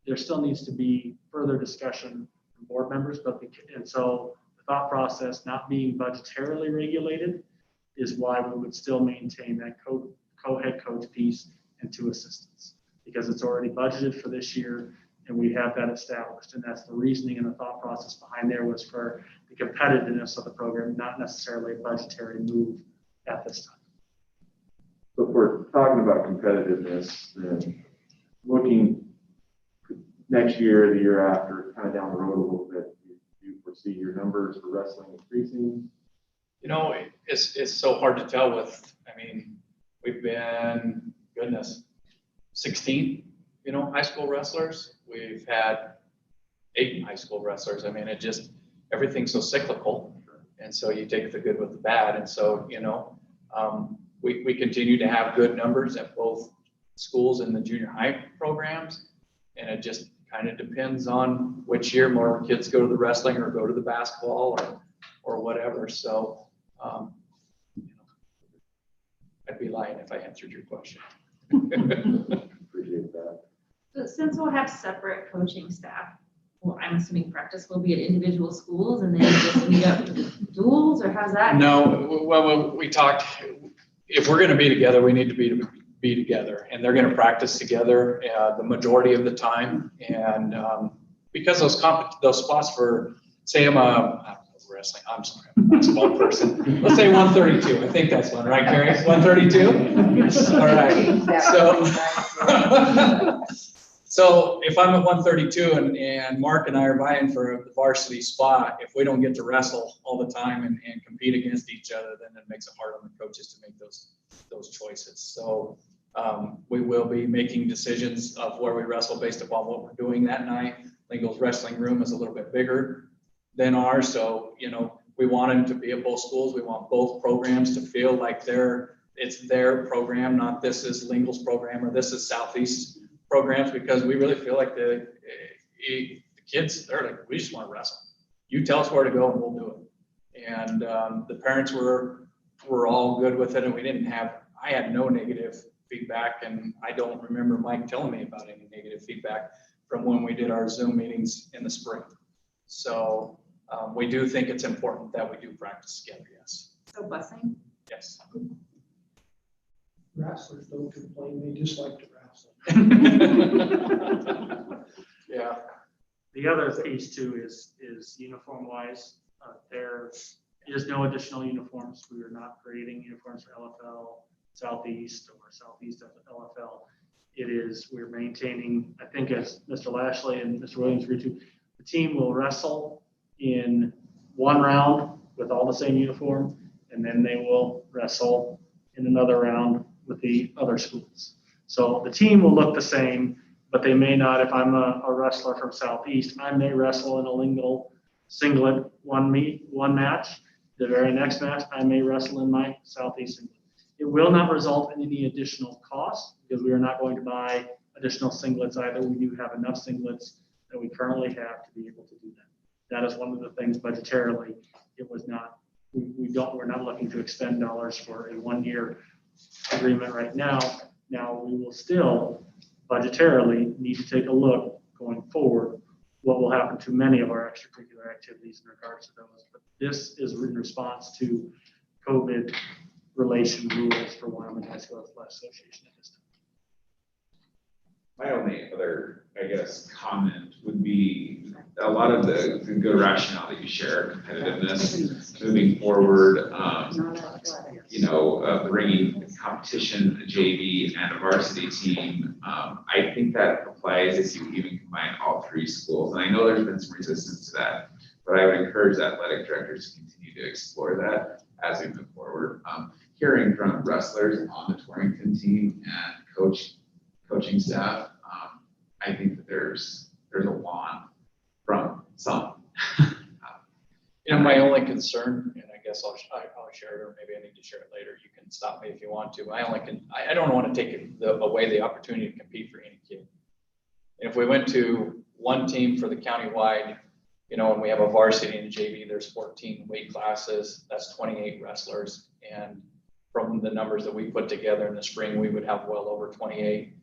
There still needs to be further further discussion from board members, and so the thought process, not being budgetarily regulated, is why we would still maintain that co-head coach piece and 2 assistants, because it's already budgeted for this year and we have that established. And that's the reasoning and the thought process behind there, was for the competitiveness of the program, not necessarily a budgetary move at this time. So if we're talking about competitiveness, then looking next year, the year after, kind of down the road a little bit, do you foresee your numbers for wrestling increasing? You know, it's so hard to tell with, I mean, we've been, goodness, 16, high school wrestlers. We've had 8 high school wrestlers. I mean, everything's so cyclical. And so you take the good with the bad. And so, we continue to have good numbers at both schools in the junior high programs. And it just kind of depends on which year more kids go to the wrestling or go to the basketball or whatever. So, I'd be lying if I answered your question. Appreciate that. So since we'll have separate coaching staff, well, I'm assuming practice will be at individual schools and then just meet up for the duels, or how's that? No, well, we talked, if we're going to be together, we need to be together, and they're going to practice together the majority of the time. And because those spots for, say I'm a wrestling, I'm sorry, I'm a basketball person. Let's say 132. I think that's one, right, Carrie? 132? All right. So if I'm at 132 and Mark and I are vying for the varsity spot, if we don't get to wrestle all the time and compete against each other, then it makes it hard on the coaches to make those choices. So we will be making decisions of where we wrestle based upon what we're doing that night. Lingo's wrestling room is a little bit bigger than ours, so we want them to be at both schools. We want both programs to feel like it's their program, not this is Lingo's program or this is Southeast programs, because we really feel like the kids, they're like, we just want to wrestle. You tell us where to go and we'll do it. And the parents were all good with it, and I had no negative feedback, and I don't remember Mike telling me about any negative feedback from when we did our Zoom meetings in the spring. So we do think it's important that we do practice together, yes. So busing? Yes. Wrestlers don't complain, they just like to wrestle. Yeah. The other piece too is uniform wise. There is no additional uniforms. We are not creating uniforms for LFL Southeast or Southeast LFL. We're maintaining, I think, as Mr. Lashley and Mr. Williams agreed to, the team will wrestle in one round with all the same uniform, and then they will wrestle in another round with the other schools. So the team will look the same, but they may not. If I'm a wrestler from Southeast, I may wrestle in a lingo singlet one match. The very next match, I may wrestle in my Southeast singlet. It will not result in any additional cost, because we are not going to buy additional singlets either. We do have enough singlets that we currently have to be able to do that. That is one of the things budgetarily. It was not, we're not looking to expend dollars for a 1-year agreement right now. Now we will still budgetarily need to take a look going forward what will happen to many of our extracurricular activities in regards to those. But this is in response to COVID relation rules for Wyoming High School Athletic Association at this time. My only other, I guess, comment would be a lot of the good rationale that you share, competitiveness, moving forward, bringing competition, a JV and a varsity team. I think that applies if you even combine all 3 schools. And I know there's been some resistance to that, but I would encourage athletic directors to continue to explore that as we move forward. Hearing from wrestlers on the Torrington team and coaching staff, I think that there's a want from some. My only concern, and I guess I'll share it, or maybe I need to share it later. You can stop me if you want to. I don't want to take away the opportunity to compete for any kid. And if we went to one team for the county-wide, and we have a varsity and a JV, there's 14 weight classes, that's 28 wrestlers. And from the numbers that we put together in the spring, we would have well over 28.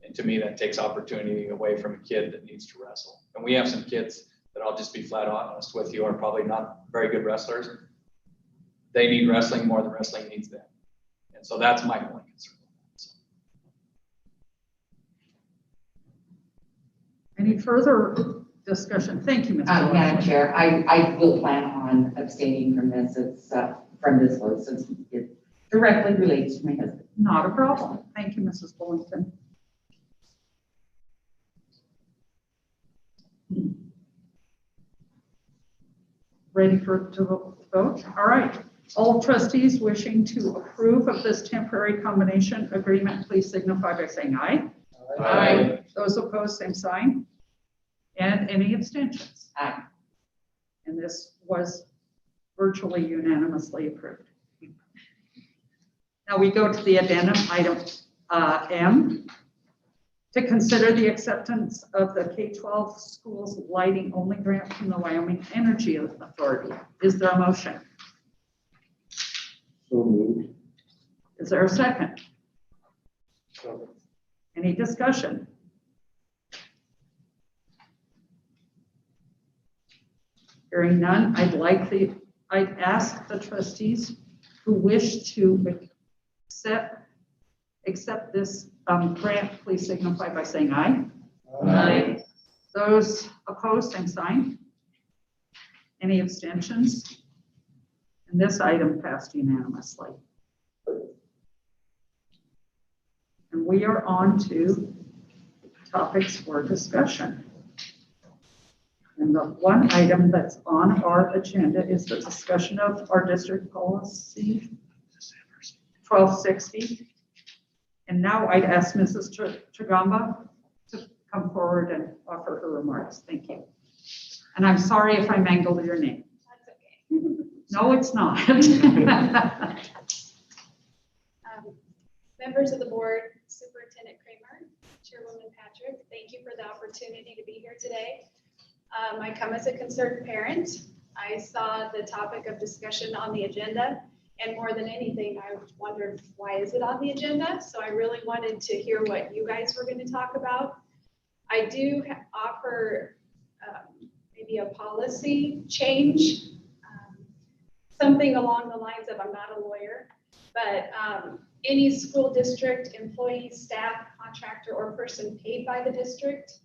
And to me, that takes opportunity away from a kid that needs to wrestle. And we have some kids that I'll just be flat honest with you are probably not very good wrestlers. They need wrestling more than wrestling needs them. And so that's my only concern. Any further discussion? Thank you, Ms. Madam Chair, I will plan on abstaining from this. It's from this vote since it directly relates to my husband. Not a problem. Thank you, Mrs. Bullington. Ready to vote? All right. All trustees wishing to approve of this temporary combination agreement, please signify by saying aye. Aye. Those opposed, same sign. And any abstentions? Aye. And this was virtually unanimously approved. Now we go to the addendum item M, to consider the acceptance of the K-12 schools lighting only grant from the Wyoming Energy Authority. Is there a motion? So moved. Is there a second? Any discussion? Hearing none, I'd ask the trustees who wish to accept this grant, please signify by saying aye. Aye. Those opposed, same sign. Any abstentions? And this item passed unanimously. And we are on to topics for discussion. And the one item that's on our agenda is the discussion of our district policy 1260. And now I'd ask Mrs. Chagamba to come forward and offer her remarks. Thank you. And I'm sorry if I mangled your name. That's okay. No, it's not. Members of the board, Superintendent Kramer, Chairwoman Patrick, thank you for the opportunity to be here today. I come as a concerned parent. I saw the topic of discussion on the agenda, and more than anything, I wondered, why is it on the agenda? So I really wanted to hear what you guys were going to talk about. I do offer maybe a policy change, something along the lines of, I'm not a lawyer, but any school district employee, staff, contractor, or person paid by the district,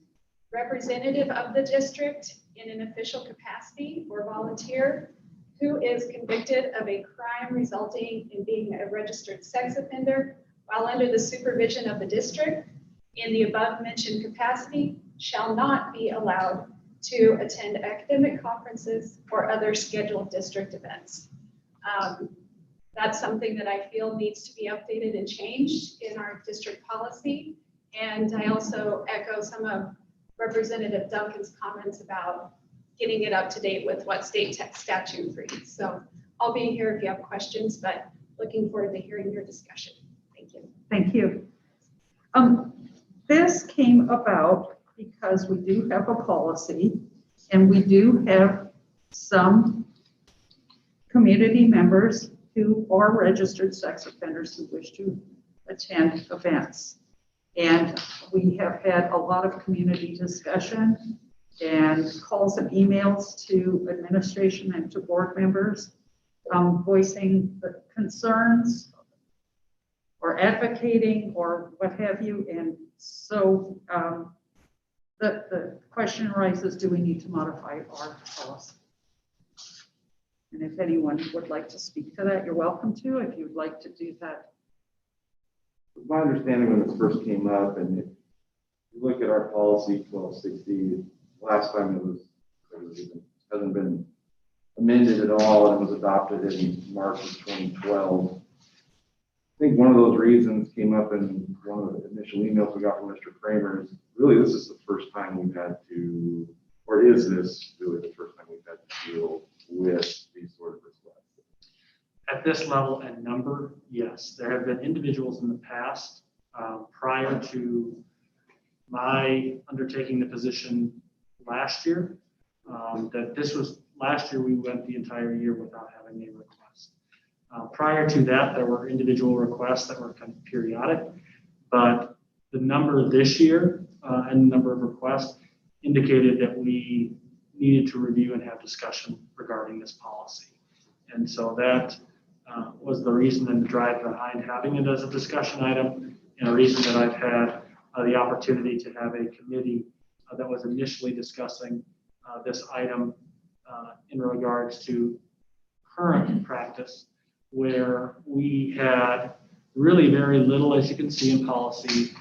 representative of the district in an official capacity or volunteer who is convicted of a crime resulting in being a registered sex offender while under the supervision of the district in the above mentioned capacity shall not be allowed to attend academic conferences or other scheduled district events. That's something that I feel needs to be updated and changed in our district policy. And I also echo some of Representative Duncan's comments about getting it up to date with what state statute reads. So I'll be here if you have questions, but looking forward to hearing your discussion. Thank you. Thank you. This came about because we do have a policy and we do have some community members who are registered sex offenders who wish to attend events. And we have had a lot of community discussion and calls and emails to administration and to board members, voicing the concerns or advocating or what have you. And so the question arises, do we need to modify our policy? And if anyone would like to speak to that, you're welcome to. If you'd like to do that. My understanding when this first came up, and if you look at our policy 1260, last time it hasn't been amended at all, and it was adopted in March of 2012. I think one of those reasons came up in one of the initial emails we got from Mr. Kramer is really this is the first time we've had to, or is this really the first time we've had to deal with these sort of requests? At this level and number, yes. There have been individuals in the past, prior to my undertaking the position last year, that this was, last year we went the entire year without having a request. Prior to that, there were individual requests that were kind of periodic, but the number this year and the number of requests indicated that we needed to review and have discussion regarding this policy. And so that was the reason and the drive behind having it as a discussion item, and a reason that I've had the opportunity to have a committee that was initially discussing this item in regards to current practice, where we had really very little, as you can see in policy,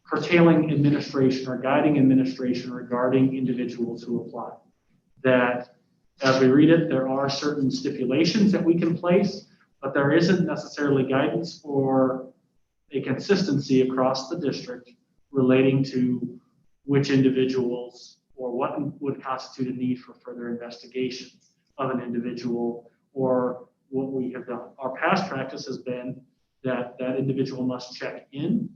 curtailing administration or guiding administration regarding individuals who apply. That as we read it, there are certain stipulations that we can place, but there isn't necessarily guidance or a consistency across the district relating to which individuals or what would constitute a need for further investigation of an individual or what we have done. Our past practice has been that that individual must check in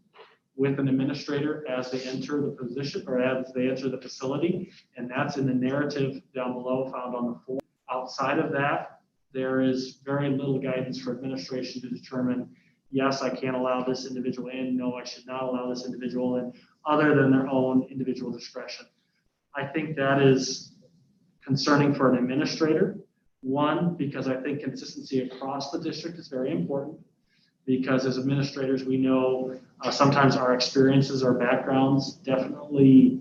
with an administrator as they enter the position or as they enter the facility, and that's in the narrative down below found on the form. Outside of that, there is very little guidance for administration to determine, yes, I can allow this individual in, no, I should not allow this individual in, other than their own individual discretion. I think that is concerning for an administrator. One, because I think consistency across the district is very important, because as administrators, we know sometimes our experiences, our backgrounds definitely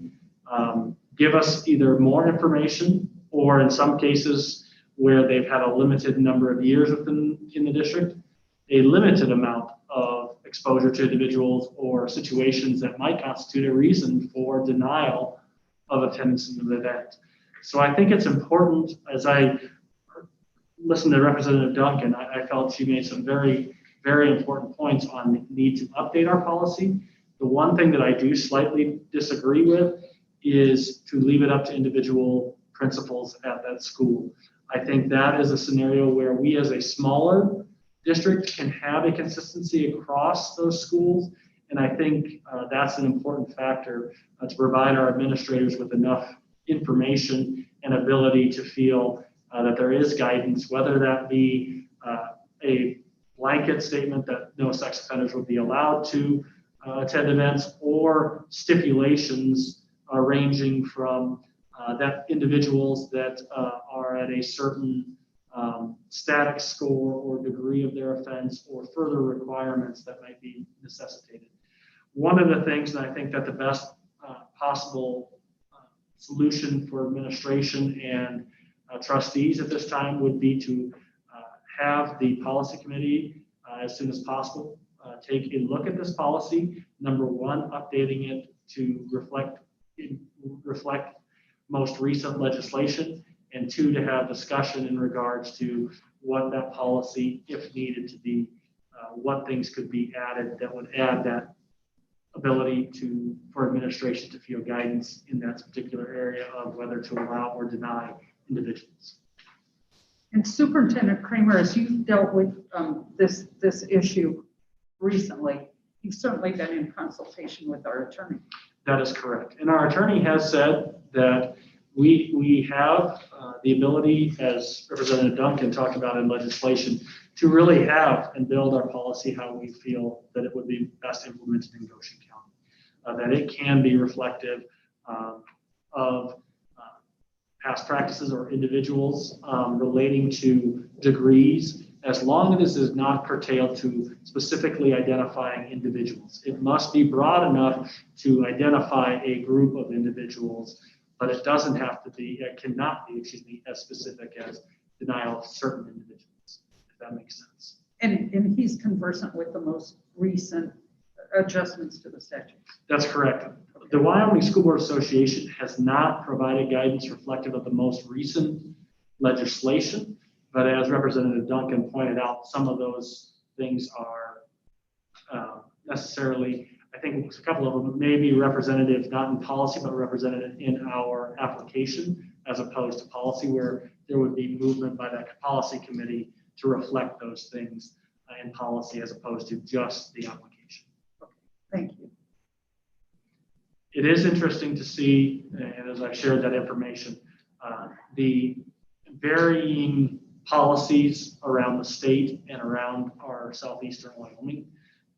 give us either more information, or in some cases where they've had a limited number of years in the district, a limited amount of exposure to individuals or situations that might constitute a reason for denial of attendance in the event. So I think it's important, as I listened to Representative Duncan, I felt she made some very, very important points on the need to update our policy. The one thing that I do slightly disagree with is to leave it up to individual principals at that school. I think that is a scenario where we as a smaller district can have a consistency across those schools. And I think that's an important factor to provide our administrators with enough information and ability to feel that there is guidance, whether that be a blanket statement that no sex offenders would be allowed to attend events, or stipulations ranging from that individuals that are at a certain static score or degree of their offense, or further requirements that might be necessitated. One of the things that I think that the best possible solution for administration and trustees at this time would be to have the policy committee as soon as possible take a look at this policy. Number one, updating it to reflect most recent legislation, and two, to have discussion in regards to what that policy, if needed to be, what things could be added that would add that ability for administration to feel guidance in that particular area of whether to allow or deny individuals. And Superintendent Kramer, as you've dealt with this issue recently, you've certainly been in consultation with our attorney. That is correct. And our attorney has said that we have the ability, as Representative Duncan talked about in legislation, to really have and build our policy how we feel that it would be best implemented in Goshen County. That it can be reflective of past practices or individuals relating to degrees, as long as it is not curtailed to specifically identifying individuals. It must be broad enough to identify a group of individuals, but it doesn't have to be, it cannot be, as specific as denial of certain individuals, if that makes sense. And he's conversant with the most recent adjustments to the statute. That's correct. The Wyoming School Board Association has not provided guidance reflective of the most recent legislation, but as Representative Duncan pointed out, some of those things are necessarily, I think a couple of them may be representative, not in policy, but representative in our application, as opposed to policy, where there would be movement by that policy committee to reflect those things in policy, as opposed to just the application. Thank you. It is interesting to see, and as I've shared that information, the varying policies around the state and around our southeastern Wyoming.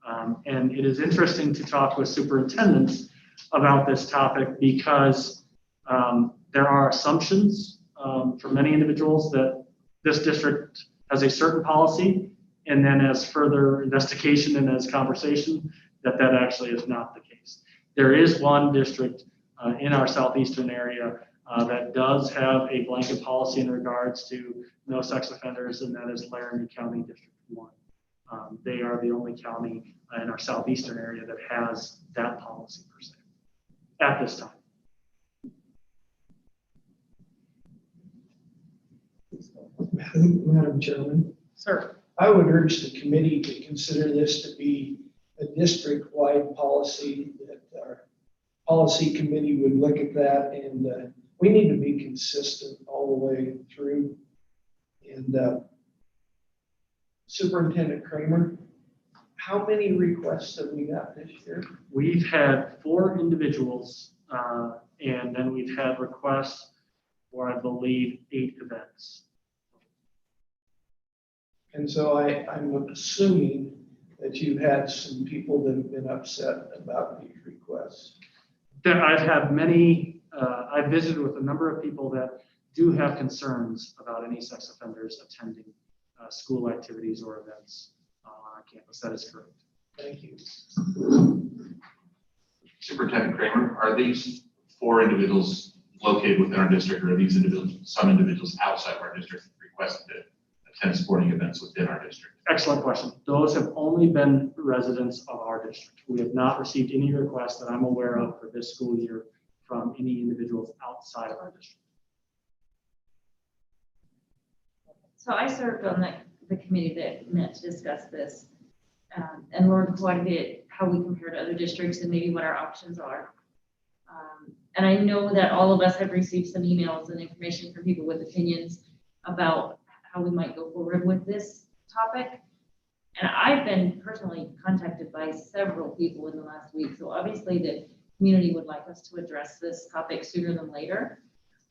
And it is interesting to talk with superintendents about this topic because there are assumptions for many individuals that this district has a certain policy, and then as further investigation and as conversation, that actually is not the case. There is one district in our southeastern area that does have a blanket policy in regards to no sex offenders, and that is Laramie County District 1. They are the only county in our southeastern area that has that policy per se at this time. Madam Chairman, Sir. I would urge the committee to consider this to be a district-wide policy, that our policy committee would look at that, and we need to be consistent all the way through. And Superintendent Kramer, how many requests have we got this year? We've had 4 individuals, and then we've had requests for, I believe, 8 events. And so I'm assuming that you've had some people that have been upset about these requests. I've had many, I've visited with a number of people that do have concerns about any sex offenders attending school activities or events on our campus. That is correct. Thank you. Superintendent Kramer, are these 4 individuals located within our district, or are these individuals, some individuals outside of our district requested to attend sporting events within our district? Excellent question. Those have only been residents of our district. We have not received any requests that I'm aware of for this school year from any individuals outside of our district. So I served on the committee that met to discuss this and learned quite a bit how we compare to other districts and maybe what our options are. And I know that all of us have received some emails and information from people with opinions about how we might go forward with this topic. And I've been personally contacted by several people in the last week. So obviously the community would like us to address this topic sooner than later.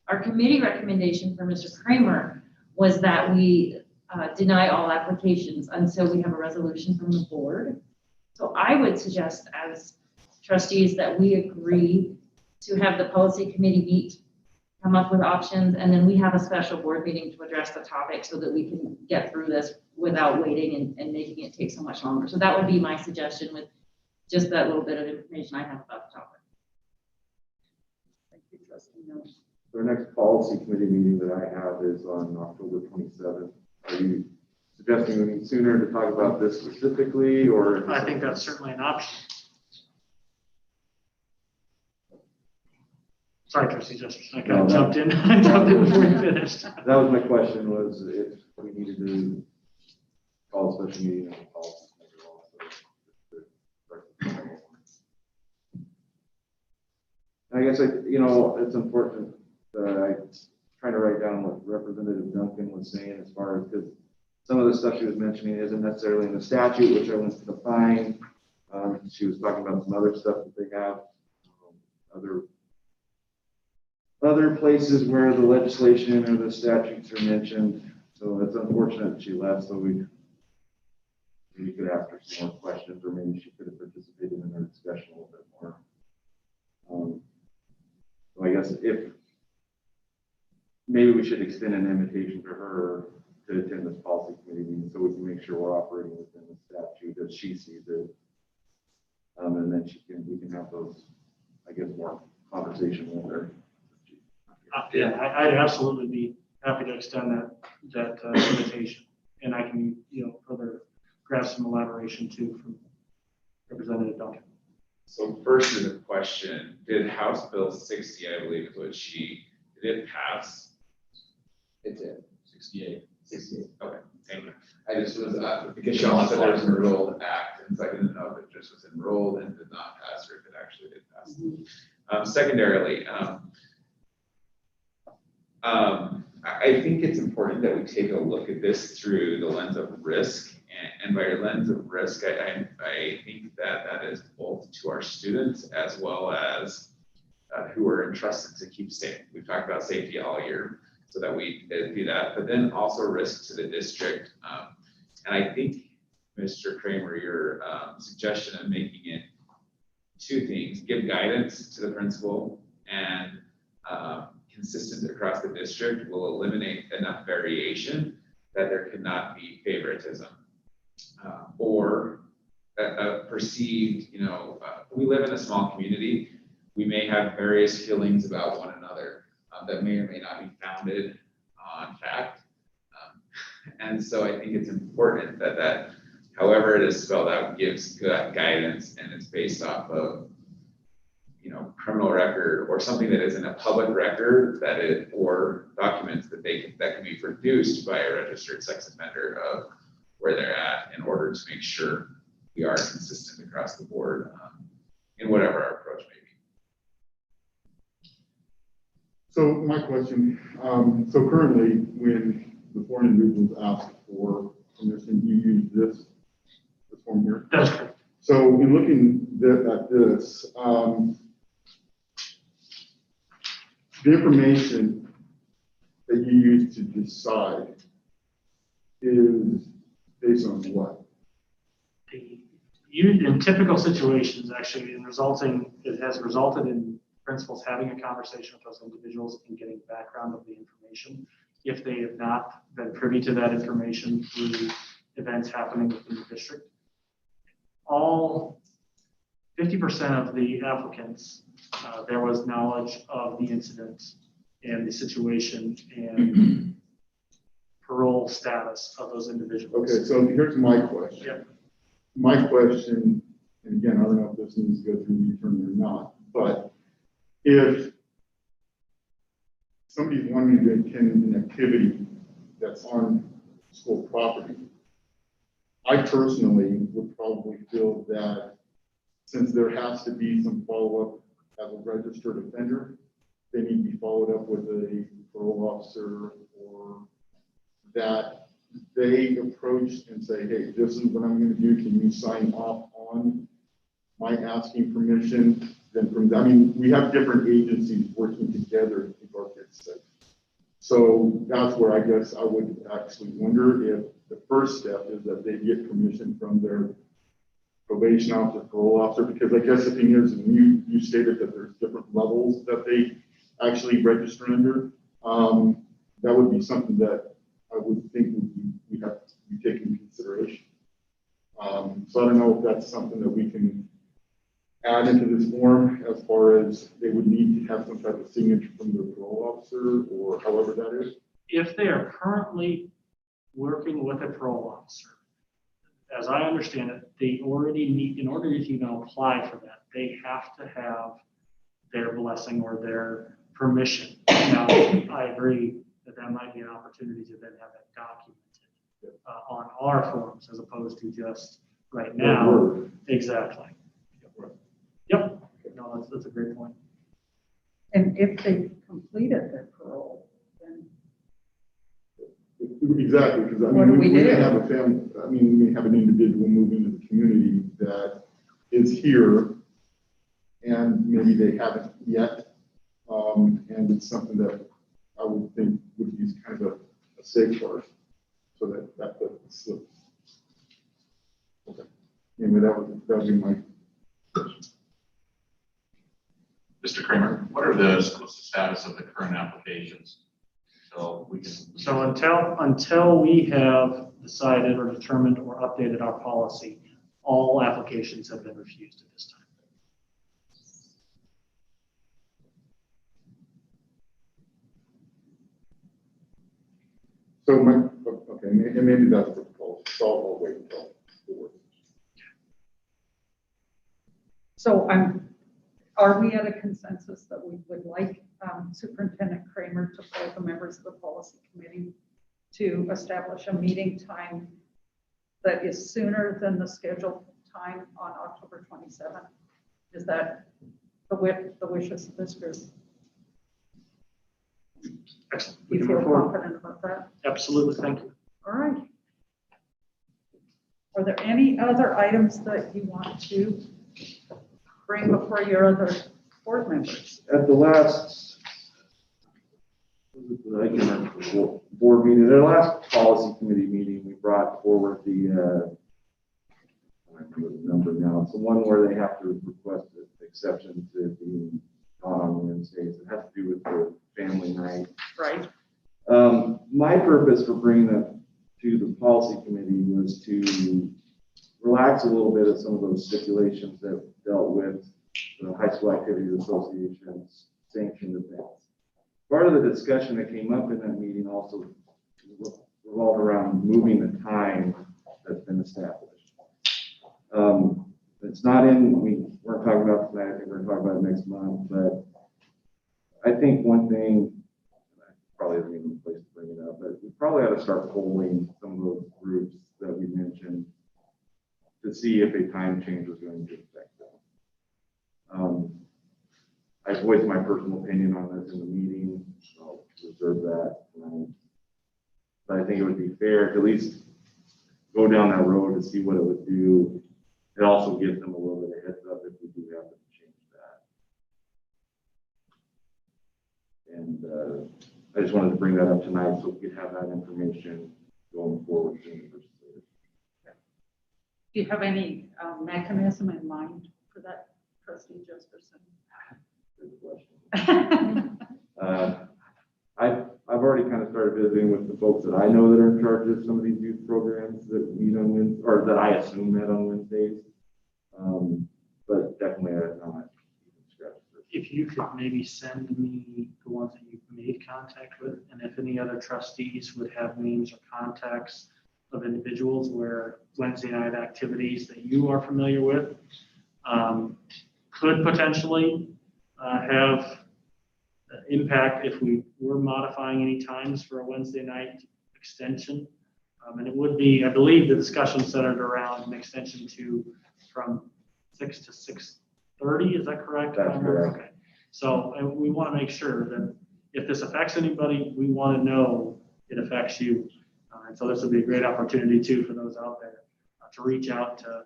Our committee recommendation for Mr. Kramer was that we deny all applications until we have a resolution from the board. So I would suggest as trustees that we agree to have the policy committee meet, come up with options, and then we have a special board meeting to address the topic so that we can get through this without waiting and making it take so much longer. So that would be my suggestion with just that little bit of information I have about the topic. Thank you, Trustee Mills. Our next policy committee meeting that I have is on October 27th. Are you suggesting we meet sooner to talk about this specifically, or? I think that's certainly an option. Sorry, Trustee Jefferson, I kind of jumped in. I jumped in before you finished. That was my question, was if we needed to call a special meeting on the policy committee also. I guess it's important that I'm trying to write down what Representative Duncan was saying as far as, because some of the stuff she was mentioning isn't necessarily in the statute, which I went to define. She was talking about some other stuff that they have, other places where the legislation or the statutes are mentioned. So it's unfortunate that she left, so we could ask her some more questions, or maybe she could have participated in our discussion a little bit more. So I guess if maybe we should extend an invitation to her to attend this policy committee meeting so we can make sure we're operating within the statute as she sees it. And then we can have those, I guess, more conversation with her. Yeah, I'd absolutely be happy to extend that invitation, and I can further grab some elaboration too from Representative Duncan. So first is a question: did House Bill 60, I believe is what did it pass? It did. 68. 68. Okay. Thank you. I just was because y'all said there was an enrolled act, and so I didn't know if it just was enrolled and did not pass, or if it actually did pass. Mm-hmm. Secondarily, I think it's important that we take a look at this through the lens of risk, and by lens of risk, I think that is both to our students as well as who are entrusted to keep safe. We've talked about safety all year, so that we do that, but then also risk to the district. And I think Mr. Kramer, your suggestion of making it two things: give guidance to the principal and consistent across the district will eliminate enough variation that there cannot be favoritism or a perceived, we live in a small community. We may have various feelings about one another that may or may not be founded on fact. And so I think it's important that however it is spelled out gives good guidance and it's based off of, criminal record or something that is in a public record or documents that can be produced by a registered sex offender of where they're at in order to make sure we are consistent across the board in whatever our approach may be. So my question, so currently when the foreign individuals ask for permission, you use this form here? That's correct. So in looking at this, the information that you use to decide is based on what? In typical situations, actually, it has resulted in principals having a conversation with those individuals and getting background of the information. If they have not been privy to that information through events happening within the district, all 50% of the applicants, there was knowledge of the incident and the situation and parole status of those individuals. Okay, so here's my question. Yep. My question, and again, I don't know if this needs to go through the attorney or not, but if somebody's wanting to attend an activity that's on school property, I personally would probably feel that since there has to be some follow-up as a registered offender, they need to be followed up with a parole officer or that they approach and say, hey, this is what I'm going to do. Can you sign off on my asking permission? Then from that, we have different agencies working together to keep our kids safe. So that's where I guess I would actually wonder if the first step is that they get permission from their probation officer, parole officer, because I guess the thing is, and you stated that there's different levels that they actually register under. That would be something that I would think we have to be taken into consideration. So I don't know if that's something that we can add into this form as far as they would need to have some type of signature from the parole officer or however that is. If they are currently working with a parole officer, as I understand it, they already need, in order to even apply for that, they have to have their blessing or their permission. Now, I agree that might be an opportunity to then have that documented on our forms as opposed to just right now. Exactly. Yep. No, that's a great point. And if they completed their parole, then exactly, because what do we do? have a family. We have an individual moving to the community that is here, and maybe they haven't yet, and it's something that I would think would be kind of a safeguard, so that doesn't slip. Okay. Anyway, that would be my question. Mr. Kramer, what are what's the status of the current applications? So we can. So until we have decided or determined or updated our policy, all applications have been refused at this time. So okay, and maybe that's the proposal. So I'll wait until the work. So are we at a consensus that we would like Superintendent Kramer to poll the members of the policy committee to establish a meeting time that is sooner than the scheduled time on October 27th? Is that the wishes of this group? Excellent. Do you feel confident about that? Absolutely. Thank you. All right. Are there any other items that you want to bring before your other board members? At the last, board meeting, the last policy committee meeting, we brought forward the remember the number now. It's the one where they have to request an exception to being not on Wednesdays. It has to do with the family night. Right. My purpose for bringing that to the policy committee was to relax a little bit of some of those stipulations that dealt with the High School Activities Association's sanctioned events. Part of the discussion that came up in that meeting also revolved around moving the time that's been established. It's not in, we weren't talking about it tonight, I think we're gonna talk about it next month, but I think one thing, probably isn't even the place to bring it up, but we probably ought to start polling some of those groups that we mentioned to see if a time change was going to affect them. I voiced my personal opinion on this in the meeting, so I'll reserve that tonight. But I think it would be fair to at least go down that road to see what it would do. It also gives them a little bit of heads up if we do have to change that. And I just wanted to bring that up tonight so we could have that information going forward. Do you have any mechanism in mind for that, Trustee Jesperson? Good question. I've already kind of started visiting with the folks that I know that are in charge of some of these youth programs that meet on Wednesdays, or that I assume met on Wednesdays. But definitely I have not even scratched the If you could maybe send me the ones that you've made contact with, and if any other trustees would have names or contacts of individuals where Wednesday night activities that you are familiar with could potentially have impact if we were modifying any times for a Wednesday night extension. And it would be, I believe, the discussion centered around an extension from 6 to 6:30. Is that correct? That's correct. Okay. So we want to make sure that if this affects anybody, we want to know it affects you. And so this would be a great opportunity too for those out there to reach out to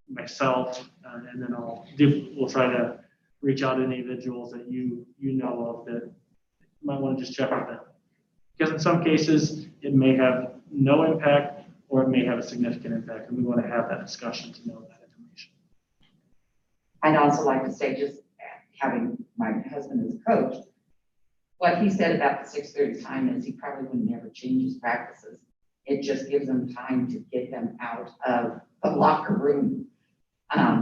myself, and then we'll try to reach out to individuals that you know of that you might want to just check with them. Because in some cases, it may have no impact or it may have a significant impact, and we want to have that discussion to know that information. I'd also like to say, just having my husband as a coach, what he said about the 6:30 time is he probably would never change his practices. It just gives them time to get them out of the locker room.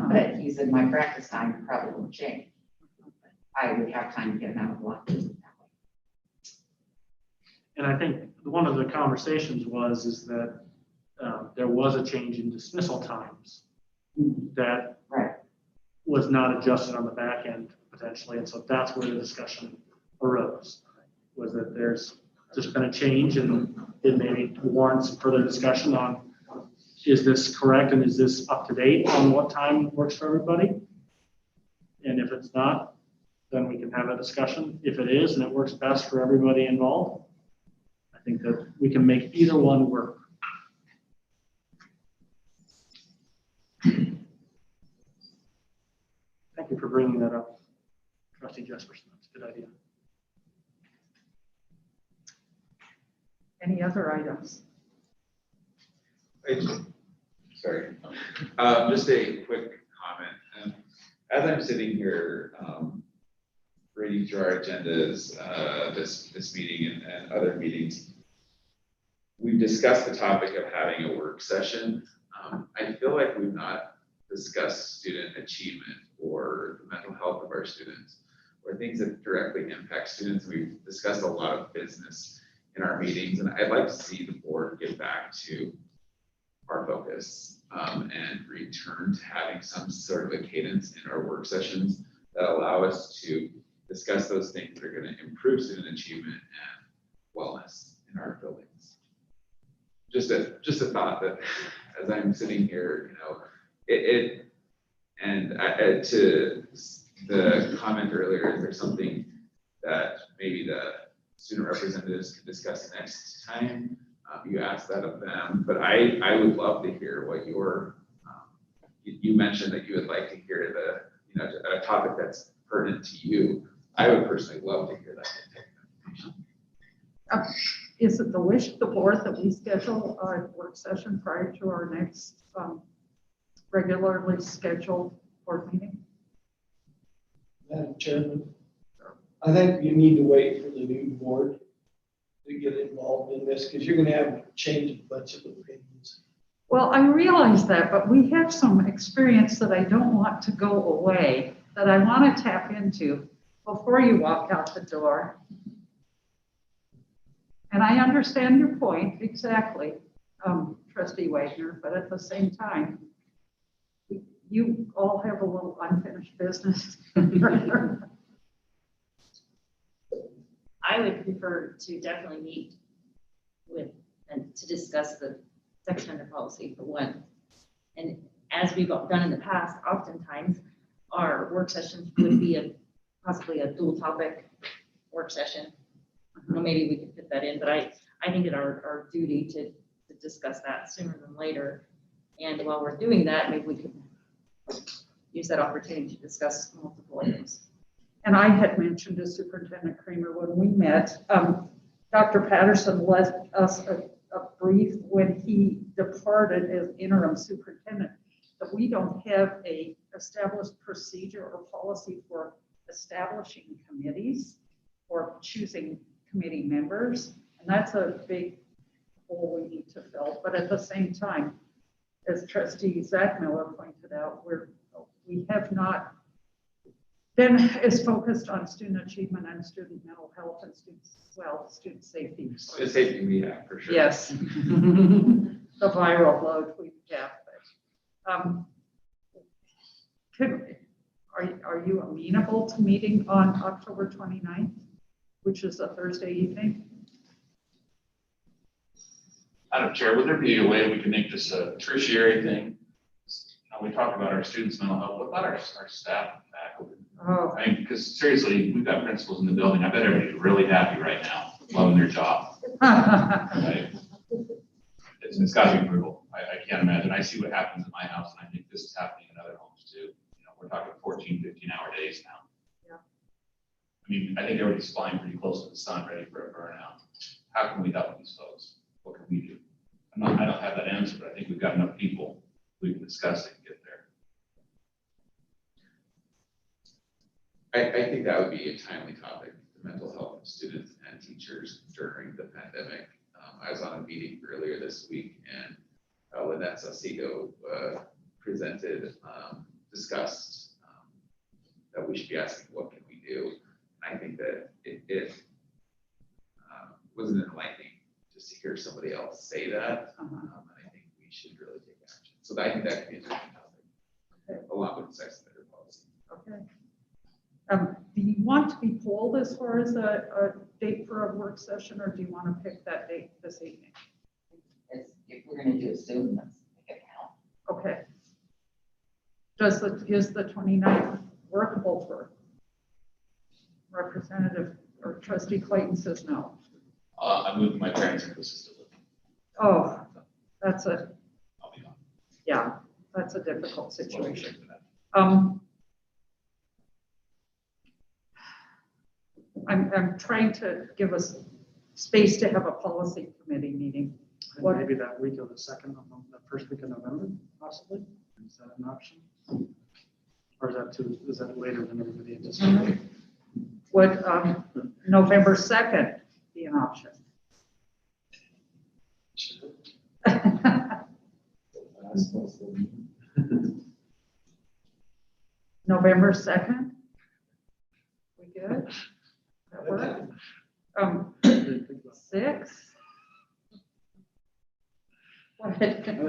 But he said, my practice time probably won't change. I would have time to get them out of the locker room that way. And I think one of the conversations is that there was a change in dismissal times that was not adjusted on the back end potentially. And so that's where the discussion arose, was that there's just been a change and it maybe warrants further discussion on, is this correct and is this up to date on what time works for everybody? And if it's not, then we can have a discussion. If it is and it works best for everybody involved, I think that we can make either one work. Thank you for bringing that up, Trustee Jesperson. That's a good idea. Any other items? Sorry. Just a quick comment. As I'm sitting here reading through our agendas, this meeting and other meetings, we've discussed the topic of having a work session. I feel like we've not discussed student achievement or the mental health of our students or things that directly impact students. We've discussed a lot of business in our meetings, and I'd like to see the board get back to our focus and return to having some sort of a cadence in our work sessions that allow us to discuss those things that are going to improve student achievement and wellness in our buildings. Just a thought that as I'm sitting here, to the comment earlier, is there something that maybe the student representatives can discuss next time? You asked that of them, but I would love to hear what you mentioned that you would like to hear a topic that's pertinent to you. I would personally love to hear that information. Is it the wish of the board that we schedule a work session prior to our next regularly scheduled board meeting? Madam Chairman, I think you need to wait for the new board to get involved in this, because you're gonna have a change in a bunch of opinions. Well, I realize that, but we have some experience that I don't want to go away, that I want to tap into before you walk out the door. And I understand your point exactly, Trustee Wagner, but at the same time, you all have a little unfinished business. I would prefer to definitely meet with, and to discuss the sex offender policy for one. And as we've done in the past, oftentimes our work sessions would be possibly a dual topic work session. Well, maybe we could fit that in, but I think it's our duty to discuss that sooner than later. And while we're doing that, maybe we could use that opportunity to discuss multiple items. And I had mentioned to Superintendent Kramer when we met, Dr. Patterson left us a brief when he departed as interim superintendent, that we don't have a established procedure or policy for establishing committees or choosing committee members. And that's a big hole we need to fill. But at the same time, as Trustee Zach Miller pointed out, we have not been as focused on student achievement and student mental health and student safety. The safety we have, for sure. Yes. The viral load we have. Are you amenable to meeting on October 29th, which is a Thursday evening? Madam Chair, would there be a way we can make this a tertiary thing? We talk about our students' mental health. What about our staff and faculty? Oh. I mean, because seriously, we've got principals in the building. I bet everybody's really happy right now, loving their job. Right? It's got to be brutal. I can't imagine. I see what happens in my house, and I think this is happening in other homes too. You know, we're talking 14, 15-hour days now. Yeah. I mean, I think everybody's flying pretty close to the sun, ready for a burnout. How can we help these folks? What can we do? I don't have that answer, but I think we've got enough people we can discuss it and get there. I think that would be a timely topic, the mental health of students and teachers during the pandemic. I was on a meeting earlier this week, and Lynette Saucedo presented, discussed that we should be asking, what can we do? And I think that it wasn't enlightening just to hear somebody else say that. And I think we should really take action. So I think that could be a different topic, along with the sex offender policy. Okay. Do you want to be polled as far as a date for a work session, or do you want to pick that date this evening? If we're gonna do it soon, let's make it count. Okay. Is the 29th workable for Representative or Trustee Clayton says no? I'm moving my parents into assisted living. Oh, that's a, I'll be on. yeah, that's a difficult situation. I'm trying to give us space to have a policy committee meeting. And maybe that week of the first week of November, possibly? Is that an option? Or is that later than everybody anticipated? Would November 2nd be an option? November 2nd? We good? That work? 6?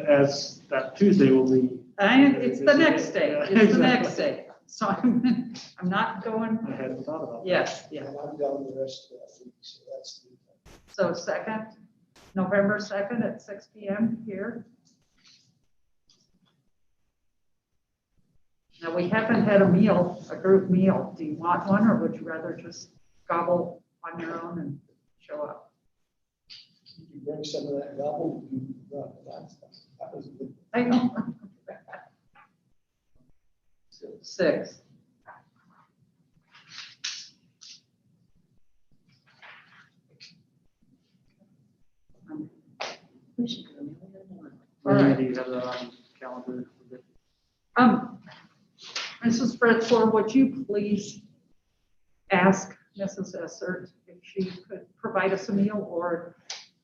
As that Tuesday will be. It's the next day. It's the next day. So I'm not going. I hadn't thought about that. Yes, yeah. And I'm down the rest of that week, so that's. So 2nd, November 2nd at 6 p.m. here. Now, we haven't had a meal, a group meal. Do you want one, or would you rather just gobble on your own and show up? You bring some of that gobble, you run that was good. I know. 6. All right. Do you have that on calendar? Mrs. Fritzler, would you please ask Mrs. Essert if she could provide us a meal, or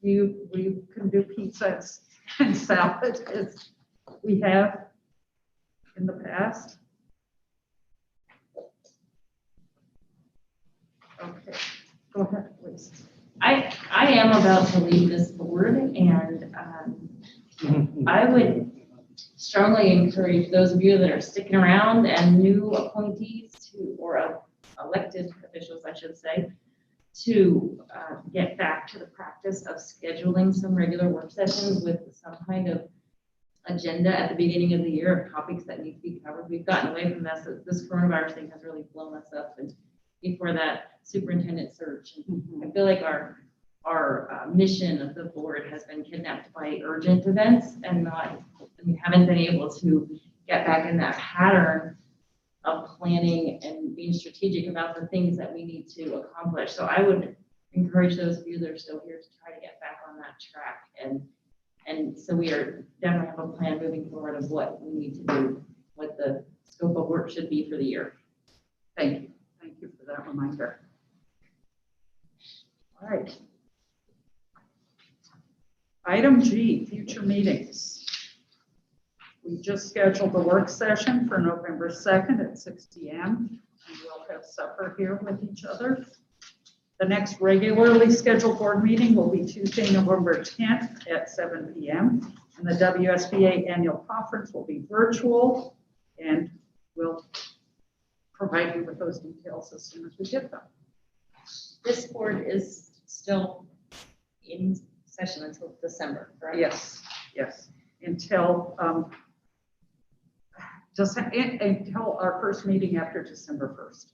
we can do pizza and salad as we have in the past? Okay, go ahead, please. I am about to leave this board, and I would strongly encourage those of you that are sticking around and new appointees to, or elected officials, I should say, to get back to the practice of scheduling some regular work sessions with some kind of agenda at the beginning of the year of topics that need to be covered. We've gotten away from this. This coronavirus thing has really blown us up, and before that, superintendent search. And I feel like our mission of the board has been kidnapped by urgent events, and we haven't been able to get back in that pattern of planning and being strategic about the things that we need to accomplish. So I would encourage those of you that are still here to try to get back on that track. And so we are definitely have a plan moving forward of what we need to do, what the scope of work should be for the year. Thank you. Thank you for that reminder. All right. Item G, future meetings. We just scheduled the work session for November 2nd at 6 p.m. and we'll have supper here with each other. The next regularly scheduled board meeting will be Tuesday, November 10th at 7 p.m. And the WSBA annual conference will be virtual, and we'll provide you with those details as soon as we get them. This board is still in session until December, correct? Yes, yes, until our first meeting after December 1st.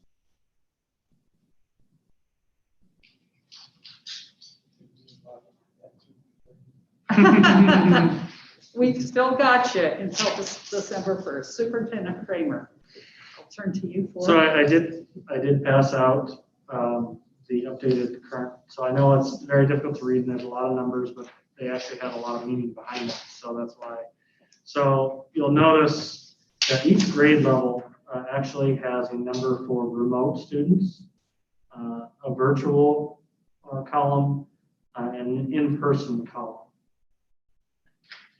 We've still got you until December 1st. Superintendent Kramer, I'll turn to you for. So I did pass out the updated current. So I know it's very difficult to read and there's a lot of numbers, but they actually have a lot of meaning behind them. So that's why. So you'll notice that each grade level actually has a number for remote students, a virtual column, and an in-person column.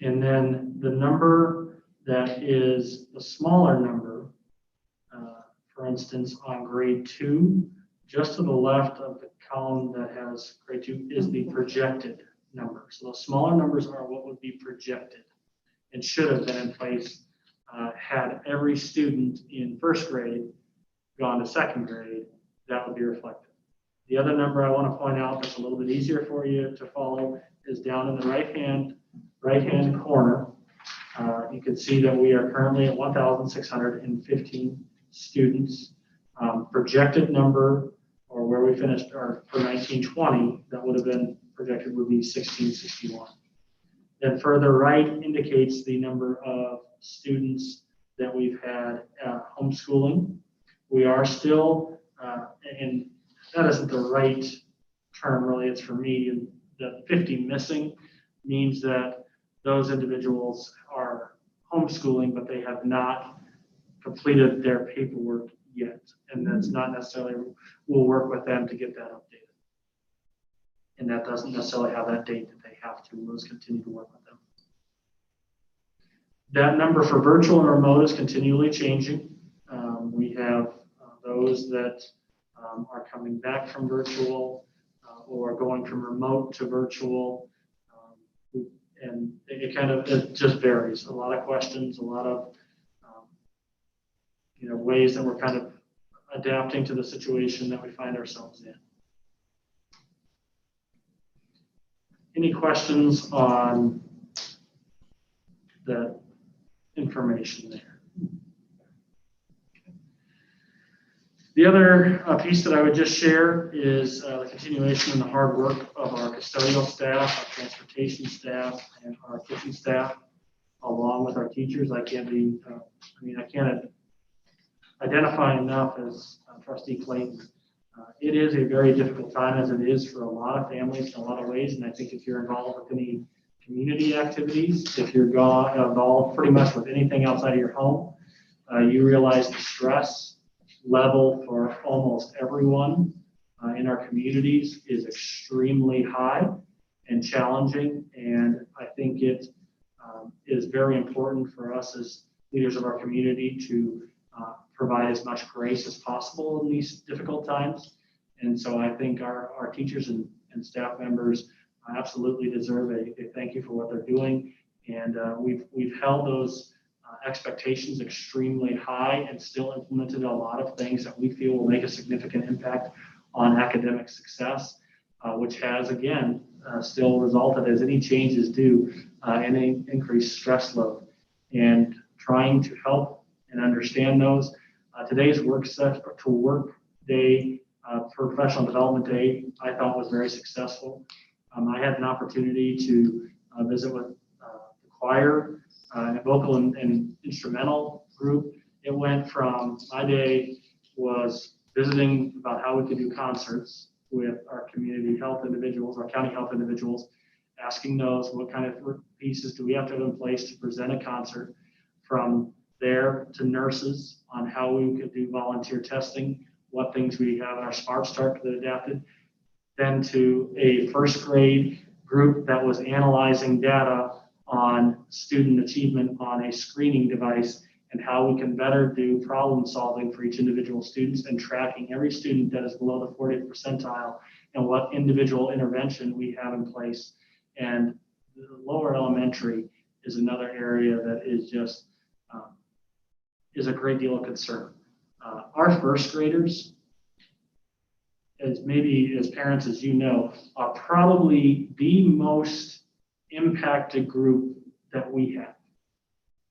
And then the number that is the smaller number, for instance, on grade 2, just to the left of the column that has grade 2 is the projected number. So the smaller numbers are what would be projected and should have been in place had every student in first grade gone to second grade, that would be reflected. The other number I want to point out that's a little bit easier for you to follow is down in the right-hand corner. You can see that we are currently at 1,615 students. Projected number, or where we finished for 1920, that would have been projected would be 1661. Then further right indicates the number of students that we've had homeschooling. We are still, and that isn't the right term really, it's for me, and the 50 missing means that those individuals are homeschooling, but they have not completed their paperwork yet. And that's not necessarily, we'll work with them to get that updated. And that doesn't necessarily have that date that they have to. We'll just continue to work with them. That number for virtual and remote is continually changing. We have those that are coming back from virtual or going from remote to virtual. And it just varies. A lot of questions, a lot of ways that we're kind of adapting to the situation that we find ourselves in. Any questions on the information there? The other piece that I would just share is the continuation and the hard work of our custodial staff, our transportation staff, and our kitchen staff, along with our teachers. I can't identify enough as Trustee Clayton. It is a very difficult time, as it is for a lot of families in a lot of ways. And I think if you're involved with any community activities, if you're involved pretty much with anything outside of your home, You realize the stress level for almost everyone in our communities is extremely high and challenging. And I think it is very important for us as leaders of our community to provide as much grace as possible in these difficult times. And so I think our teachers and staff members absolutely deserve a thank you for what they're doing. And we've held those expectations extremely high and still implemented a lot of things that we feel will make a significant impact on academic success, which has, again, still resulted, as any changes do, in an increased stress load. And trying to help and understand those. Today's work day, professional development day, I thought was very successful. I had an opportunity to visit with the choir, a vocal and instrumental group. It went from, my day was visiting about how we could do concerts with our community health individuals, our county health individuals, asking those what kind of pieces do we have to have in place to present a concert, from there to nurses on how we could do volunteer testing, what things we have in our Smart Start that adapted, then to a first grade group that was analyzing data on student achievement on a screening device and how we can better do problem solving for each individual students and tracking every student that is below the 40th percentile and what individual intervention we have in place. And the lower elementary is another area that is just is a great deal of concern. Our first graders, as maybe as parents, as you know, are probably the most impacted group that we have,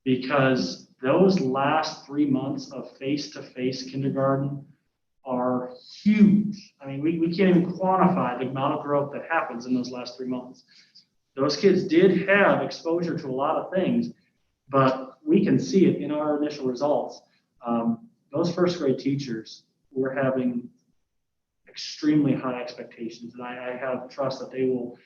because those last 3 months of face-to-face kindergarten are huge. I mean, we can't even quantify the amount of growth that happens in those last 3 months. Those kids did have exposure to a lot of things, but we can see it in our initial results. Those first grade teachers were having extremely high expectations, and I have trust that they will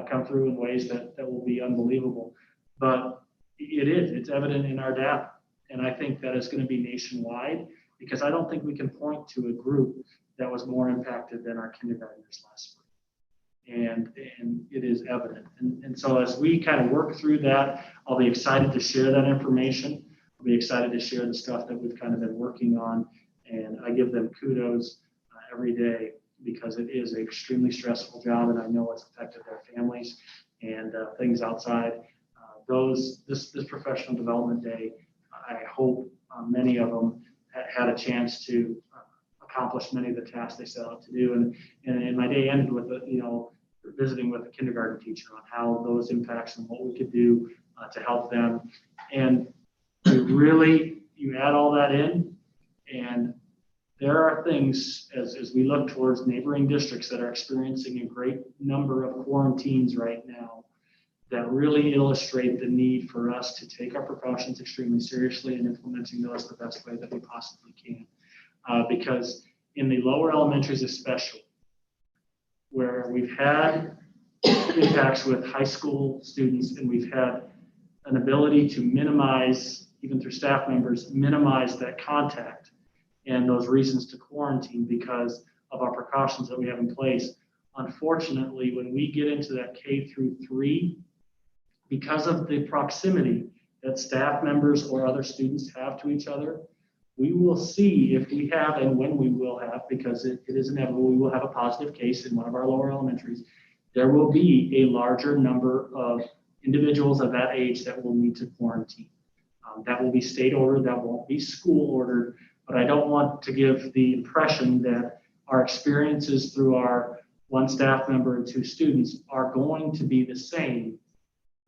come through in ways that will be unbelievable. But it's evident in our data, and I think that is going to be nationwide, because I don't think we can point to a group that was more impacted than our kindergartners last spring. And it is evident. And so as we kind of work through that, I'll be excited to share that information. I'll be excited to share the stuff that we've kind of been working on. And I give them kudos every day, because it is an extremely stressful job, and I know it's affected their families and things outside. This professional development day, I hope many of them had a chance to accomplish many of the tasks they set out to do. And my day ended with visiting with a kindergarten teacher on how those impacts and what we could do to help them. And you add all that in, and there are things as we look towards neighboring districts that are experiencing a great number of quarantines right now that really illustrate the need for us to take our precautions extremely seriously and implementing those the best way that we possibly can. Because in the lower elementaries especially, where we've had impacts with high school students, and we've had an ability to minimize, even through staff members, minimize that contact and those reasons to quarantine because of our precautions that we have in place. Unfortunately, when we get into that K-3, because of the proximity that staff members or other students have to each other, we will see if we have, and when we will have, because it is inevitable, we will have a positive case in one of our lower elementaries. There will be a larger number of individuals of that age that will need to quarantine. That will be state ordered, that won't be school ordered, but I don't want to give the impression that our experiences through our one staff member and 2 students are going to be the same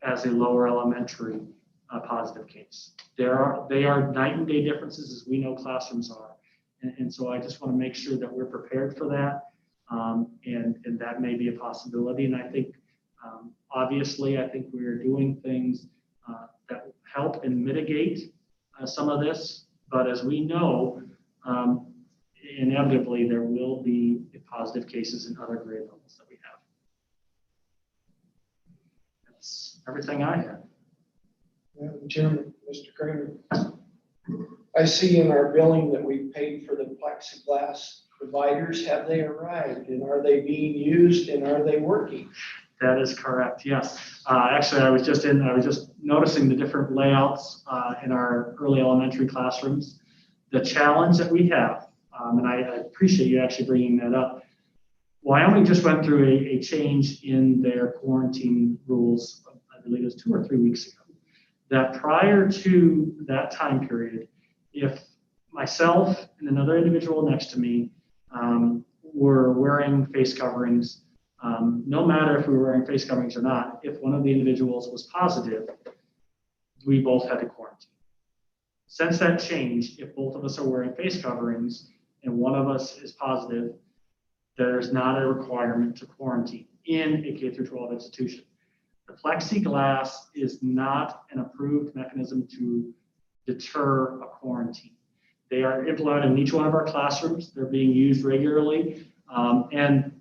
as a lower elementary positive case. They are night and day differences, as we know classrooms are. And so I just want to make sure that we're prepared for that. And that may be a possibility. And I think, obviously, I think we're doing things that help and mitigate some of this. But as we know, inevitably, there will be positive cases in other grade levels that we have. That's everything I have. Chairman, Mr. Kramer. I see in our billing that we paid for the plexiglass dividers. Have they arrived, and are they being used, and are they working? That is correct, yes. Actually, I was just noticing the different layouts in our early elementary classrooms. The challenge that we have, and I appreciate you actually bringing that up. Wyoming just went through a change in their quarantine rules, I believe it was 2 or 3 weeks ago, that prior to that time period, if myself and another individual next to me were wearing face coverings, no matter if we were wearing face coverings or not, if one of the individuals was positive, we both had to quarantine. Since that change, if both of us are wearing face coverings and one of us is positive, there's not a requirement to quarantine in a K through 12 institution. The plexiglass is not an approved mechanism to deter a quarantine. They are implemented in each one of our classrooms. They're being used regularly and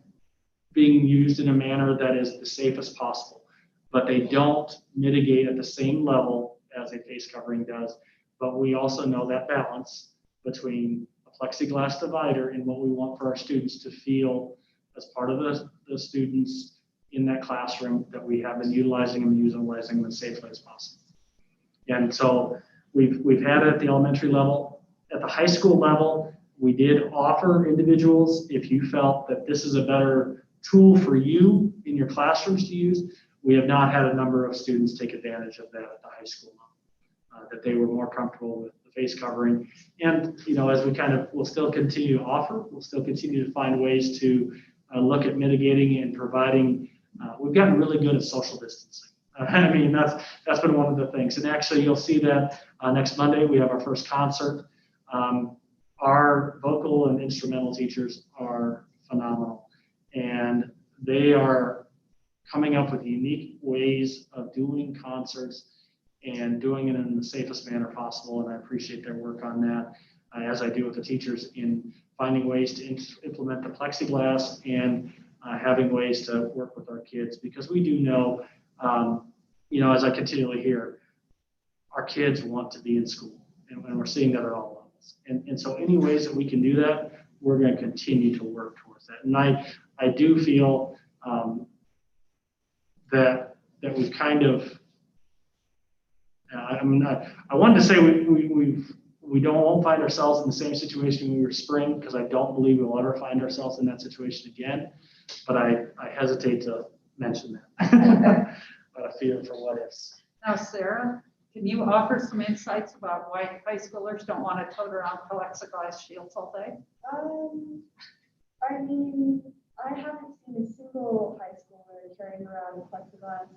being used in a manner that is the safest possible. But they don't mitigate at the same level as a face covering does. But we also know that balance between a plexiglass divider and what we want for our students to feel as part of the students in that classroom, that we have been utilizing them as safely as possible. And so we've had it at the elementary level. At the high school level, we did offer individuals, if you felt that this is a better tool for you in your classrooms to use, we have not had a number of students take advantage of that at the high school level, that they were more comfortable with the face covering. And, as we we'll still continue to offer, we'll still continue to find ways to look at mitigating and providing. We've gotten really good at social distancing. That's been one of the things. And actually, you'll see that next Monday, we have our first concert. Our vocal and instrumental teachers are phenomenal, and they are coming up with unique ways of doing concerts and doing it in the safest manner possible. And I appreciate their work on that, as I do with the teachers in finding ways to implement the plexiglass and having ways to work with our kids, because we do know, as I continually hear, our kids want to be in school, and we're seeing that at all levels. And so any ways that we can do that, we're going to continue to work towards that. And I do feel that we've I wanted to say we won't find ourselves in the same situation we were spring, because I don't believe we'll ever find ourselves in that situation again. But I hesitate to mention that. But I fear for what ifs. Now, Sarah, can you offer some insights about why high schoolers don't want to tote around plexiglass shields all day? I haven't seen a single high schooler carrying around a plexiglass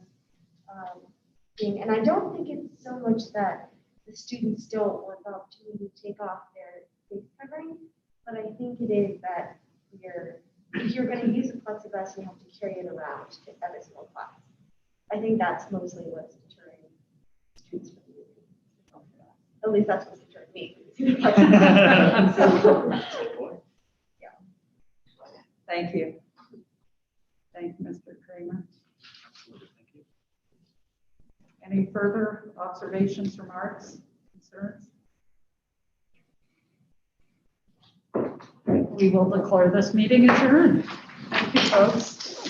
thing, and I don't think it's so much that the students don't want the opportunity to take off their face covering, but I think it is that if you're going to use a plexiglass, you have to carry it around to every single class. I think that's mostly what's deterring students from using it. At least that's what's deterring me. Yeah. Thank you. Thank you, Mr. Kramer. Thank you. Any further observations, remarks, concerns? We will declare this meeting adjourned. Thank you, folks.